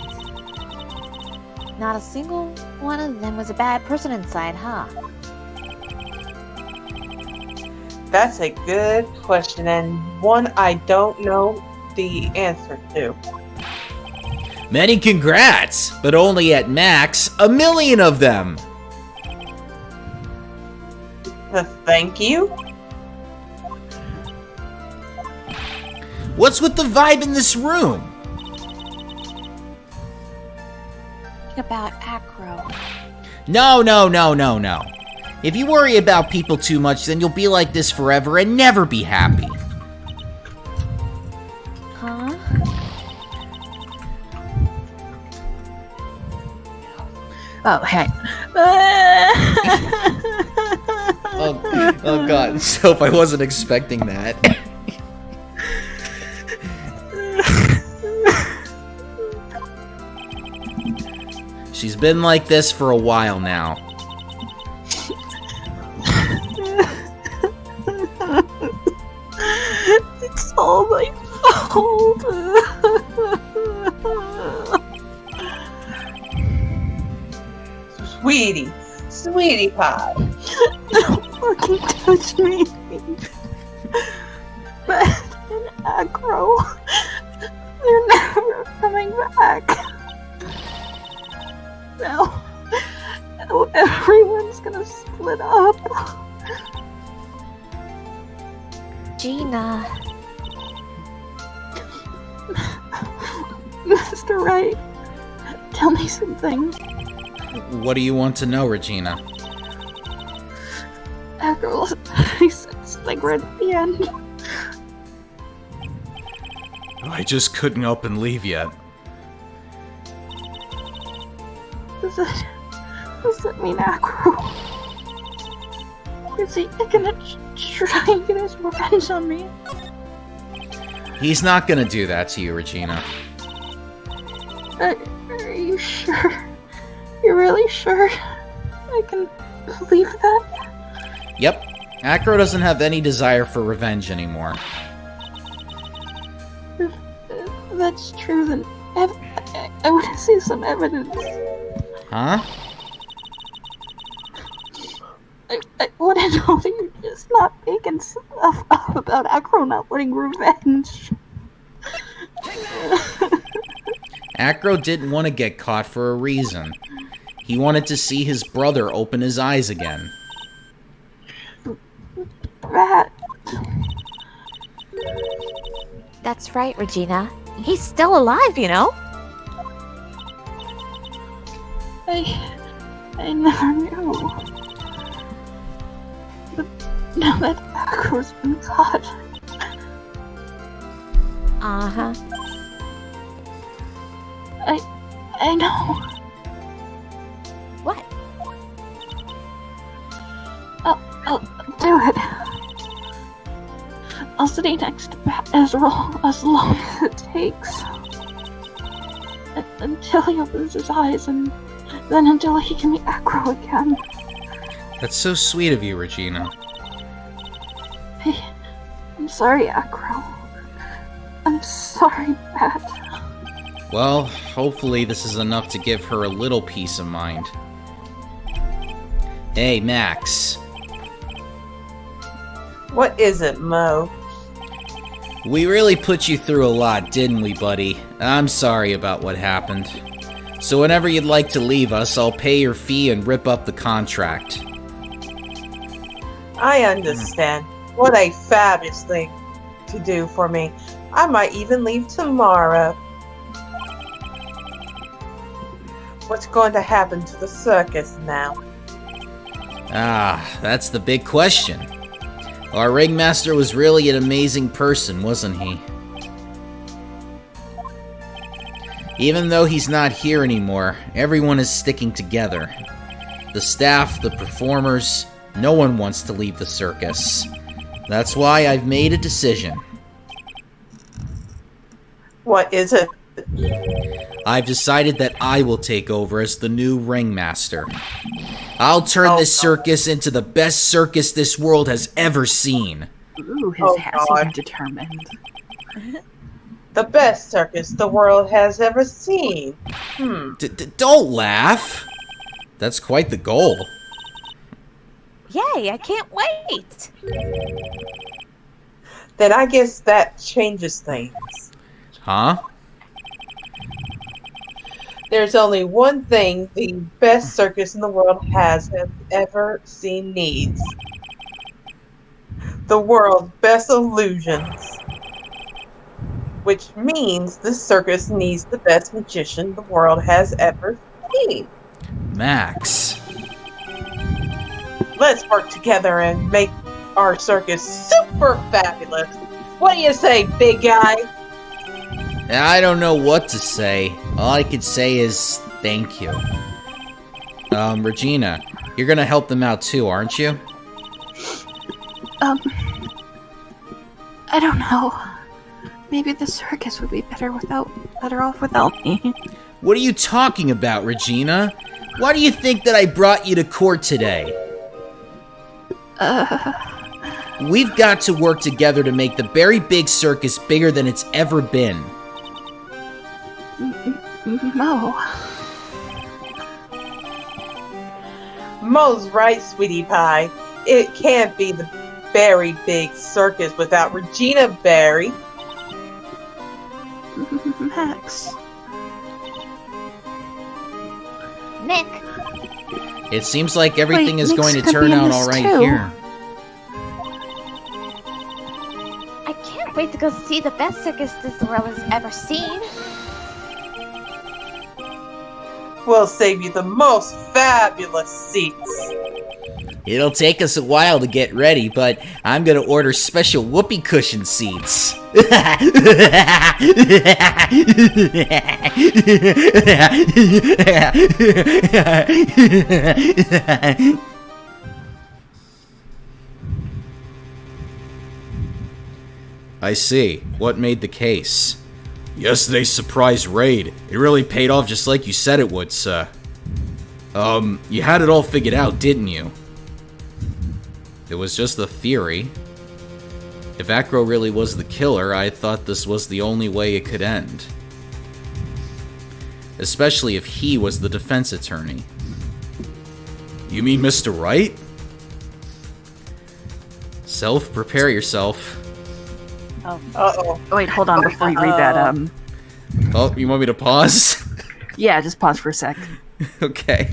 Not a single one of them was a bad person inside, huh? That's a good question, and one I don't know the answer to. Many congrats, but only at max 1,000,000 of them. Thank you. What's with the vibe in this room? Think about Acro. No. If you worry about people too much, then you'll be like this forever and never be happy. Huh? Oh, hey. Oh god, Soap, I wasn't expecting that. She's been like this for a while now. It's all my fault. Sweetie pie. Don't fucking touch me. Beth and Acro, they're never coming back. Now everyone's gonna split up. Gina. Mr. Wright, tell me something. What do you want to know, Regina? Acro, he said something right at the end. I just couldn't up and leave yet. Does that mean Acro? Is he gonna try and get his revenge on me? He's not gonna do that to you, Regina. Are you sure? You're really sure? I can believe that? Yep. Acro doesn't have any desire for revenge anymore. If that's true, then I want to see some evidence. Huh? I want to know that you're just not making stuff up about Acro not wanting revenge. Acro didn't want to get caught for a reason. He wanted to see his brother open his eyes again. Rat. That's right, Regina. He's still alive, you know? I never knew. Now that Acro's been caught, Uh-huh. I know. What? I'll do it. I'll stay next to Pat as long as it takes. Until he opens his eyes, and then until he can meet Acro again. That's so sweet of you, Regina. I'm sorry, Acro. I'm sorry, Pat. Well, hopefully this is enough to give her a little peace of mind. Hey, Max. What is it, Mo? We really put you through a lot, didn't we, buddy? I'm sorry about what happened. So whenever you'd like to leave us, I'll pay your fee and rip up the contract. I understand. What a fabulous thing to do for me. I might even leave tomorrow. What's going to happen to the circus now? Ah, that's the big question. Our ringmaster was really an amazing person, wasn't he? Even though he's not here anymore, everyone is sticking together. The staff, the performers, no one wants to leave the circus. That's why I've made a decision. What is it? I've decided that I will take over as the new ringmaster. I'll turn this circus into the best circus this world has ever seen. Ooh, Oh, has God. he determined? The best circus the world has ever seen. Don't laugh. That's quite the goal. Yay, I can't wait! Then I guess that changes things. Huh? There's only one thing the best circus in the world has ever seen needs. The world's best illusions. Which means this circus needs the best magician the world has ever seen. Max. Let's work together and make our circus super fabulous. What do you say, big guy? I don't know what to say. All I could say is thank you. Regina, you're gonna help them out too, aren't you? I don't know. Maybe the circus would be better off without me. What are you talking about, Regina? Why do you think that I brought you to court today? We've got to work together to make the very big circus bigger than it's ever been. Mo. Mo's right, sweetie pie. It can't be the very big circus without Regina Berry. Max. Nick, It seems like everything Wait, is Nick's going to gonna turn be in out this all right too. here. I can't wait to go see the best circus this world has ever seen. We'll save you the most fabulous seats. It'll take us a while to get ready, but I'm gonna order special whoopee cushion seats. I see. What made the case? Yesterday's surprise raid. It really paid off just like you said it would, sir. You had it all figured out, didn't you? It was just a theory. If Acro really was the killer, I thought this was the only way it could end. Especially if he was the defense attorney. You mean Mr. Wright? Prepare yourself. Uh-oh. Oh, wait, hold on before you read that. Oh, you want me to pause? Yeah, just pause for a sec. Okay.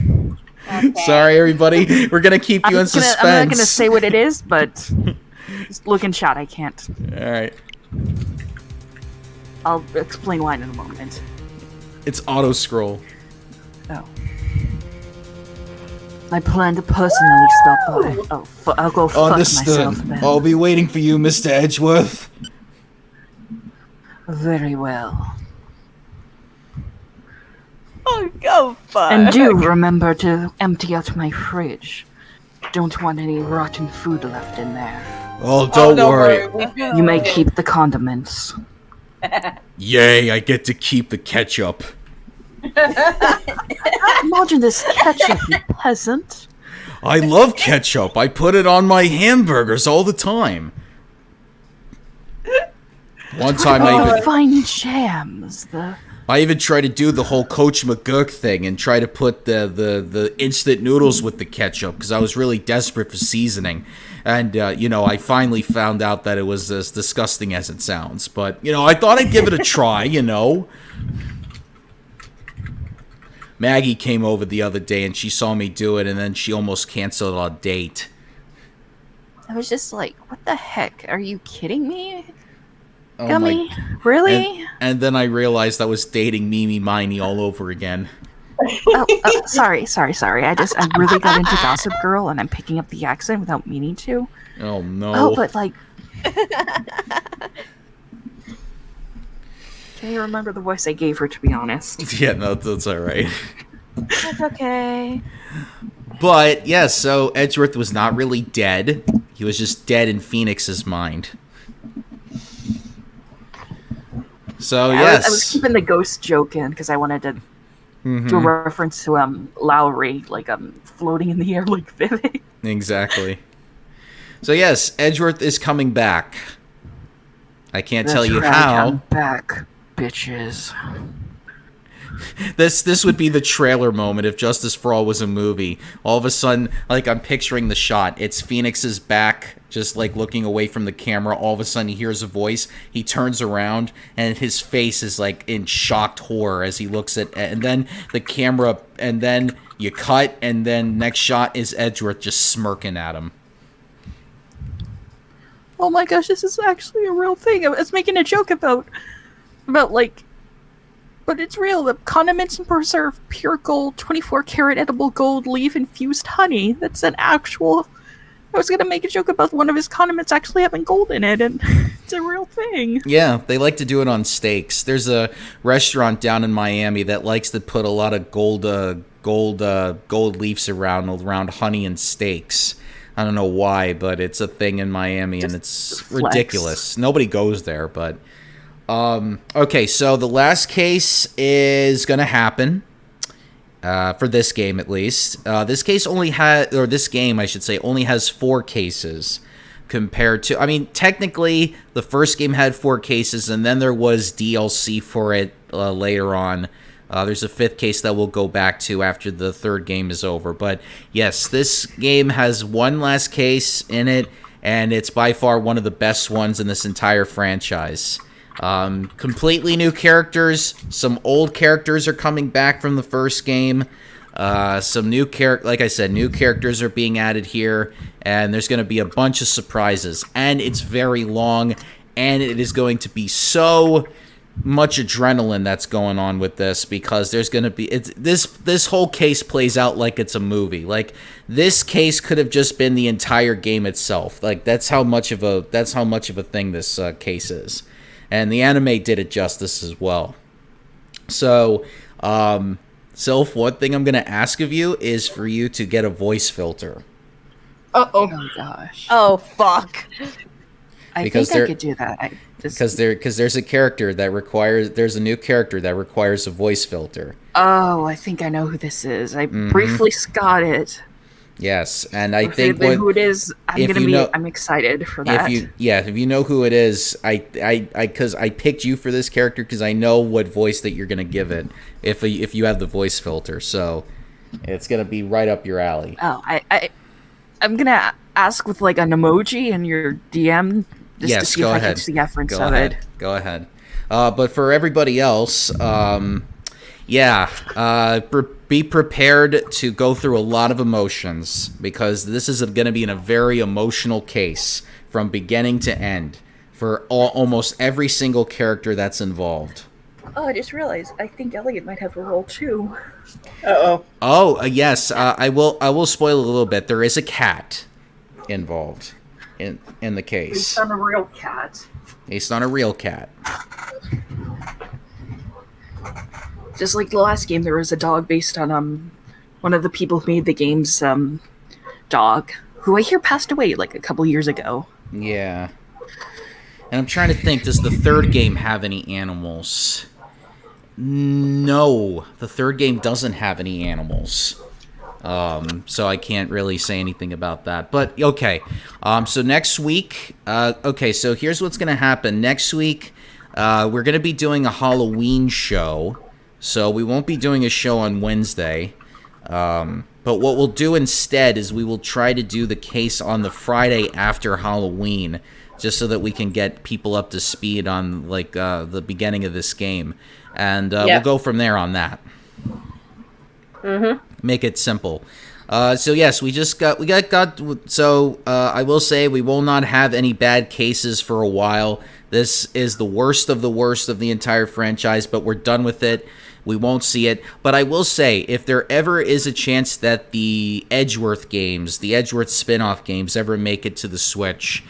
Sorry, everybody. We're gonna keep you in suspense. I'm not gonna say what it is, but just look and shout. I can't. Alright. I'll explain why in a moment. It's auto-scroll. Oh. I plan to personally stop by. Oh, I'll go fuck myself then. I'll be waiting for you, Mr. Edgeworth. Very well. Oh, fuck. And do remember to empty out my fridge. Don't want any rotten food left in there. Oh, don't worry. You may keep the condiments. Yay, I get to keep the ketchup. Imagine this ketchup, you peasant. I love ketchup. I put it on my hamburgers all the time. One time Fine jams. I even tried to do the whole Coach McGurk thing and try to put the instant noodles with the ketchup because I was really desperate for seasoning. And, I finally found out that it was as disgusting as it sounds. But, I thought I'd give it a try, Maggie came over the other day and she saw me do it and then she almost canceled our date. I was just like, what the heck? Are you kidding me? Oh Gummy? Really? And then I realized I was dating Mimi Miney all over again. Sorry. I really got into Gossip Girl and I'm picking up the accent without meaning to. Oh, no. Oh, but like... Can't even remember the voice I gave her, to be honest. Yeah, no, that's alright. That's okay. But, yeah, so Edgeworth was not really dead. He was just dead in Phoenix's mind. So, yes. I was keeping the ghost joke in because I wanted to do a reference to Lowry, like floating in the air like Vivek. Exactly. So, yes, Edgeworth is coming back. I can't tell you how. I'm back, bitches. This would be the trailer moment if Justice for All was a movie. All of a sudden, like, I'm picturing the shot. It's Phoenix's back, just, like, looking away from the camera. All of a sudden, he hears a voice. He turns around, and his face is, like, in shocked horror as he looks at... And then the camera... And then you cut, and then next shot is Edgeworth just smirking at him. Oh my gosh, this is actually a real thing. I was making a joke about like... But it's real. The condiments and preserve pure gold, 24-karat edible gold leaf-infused honey. That's an actual... I was going to make a joke about one of his condiments actually having gold in it, and it's a real thing. Yeah, they like to do it on steaks. There's a restaurant down in Miami that likes to put a lot of gold leaves around honey and steaks. I don't know why, but it's a thing in Miami, and it's ridiculous. Nobody goes there, but... okay, so the last case is gonna happen, for this game at least. This game, I should say, only has 4 cases compared to, I mean, technically, the first game had 4 cases, and then there was DLC for it, later on. There's a 5th case that we'll go back to after the 3rd game is over, but yes, this game has 1 last case in it, and it's by far one of the best ones in this entire franchise. Completely new characters. Some old characters are coming back from the first game. Some new like I said, new characters are being added here, and there's going to be a bunch of surprises. And it's very long, and it is going to be so much adrenaline that's going on with this because there's going to be this whole case plays out like it's a movie. Like this case could have just been the entire game itself. Like that's how much of a thing this case is. And the anime did it justice as well. So, Sylph, one thing I'm going to ask of you is for you to get a voice filter. Oh gosh. Oh, fuck. I think I could do that. Because there's a character that there's a new character that requires a voice filter. Oh, I think I know who this is. I briefly got it. Yes, and I think who it is, I'm excited for that. If you know who it is, because I picked you for this character because I know what voice that you're gonna give it if you have the voice filter, so it's gonna be right up your alley. Oh, I'm gonna ask with like an emoji in your DM just to see if I can see reference of it. Go ahead. But for everybody else, be prepared to go through a lot of emotions because this is going to be in a very emotional case from beginning to end for almost every single character that's involved. Oh, I just realized. I think Elliot might have a role too. Uh-oh. Oh, yes. I will spoil a little bit. There is a cat involved in the case. Based on a real cat. Based on a real cat. Just like the last game, there was a dog based on one of the people who made the game's dog, who I hear passed away like a couple years ago. Yeah. And I'm trying to think, does the third game have any animals? No, the third game doesn't have any animals. So I can't really say anything about that. But, okay. So next week, okay, so here's what's going to happen. Next week, we're going to be doing a Halloween show. So we won't be doing a show on Wednesday. But what we'll do instead is we will try to do the case on the Friday after Halloween, just so that we can get people up to speed on, like, the beginning of this game. And we'll go from there on that. Mm-hmm. Make it simple. So yes, so I will say we will not have any bad cases for a while. This is the worst of the entire franchise, but we're done with it. We won't see it. But I will say, if there ever is a chance that the Edgeworth games, the Edgeworth spin-off games, ever make it to the Switch,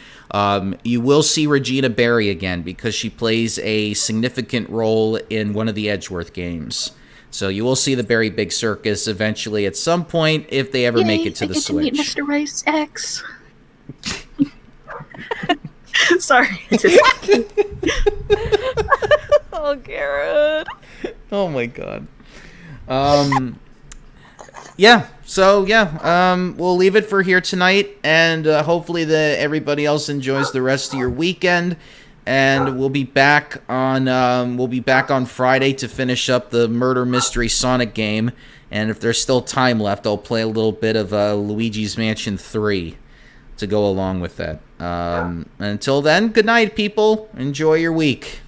you will see Regina Berry again, because she plays a significant role in one of the Edgeworth games. So you will see the Berry Big Circus eventually at some point, if they ever make it to the Switch. I get to meet Mr. Rice X. Sorry. Oh, Garrett. Oh my god. Yeah. So yeah, we'll leave it for here tonight, and hopefully everybody else enjoys the rest of your weekend. And we'll be back on Friday to finish up the Murder Mystery Sonic game. And if there's still time left, I'll play a little bit of Luigi's Mansion 3 to go along with that. Until then, good night, people. Enjoy your week.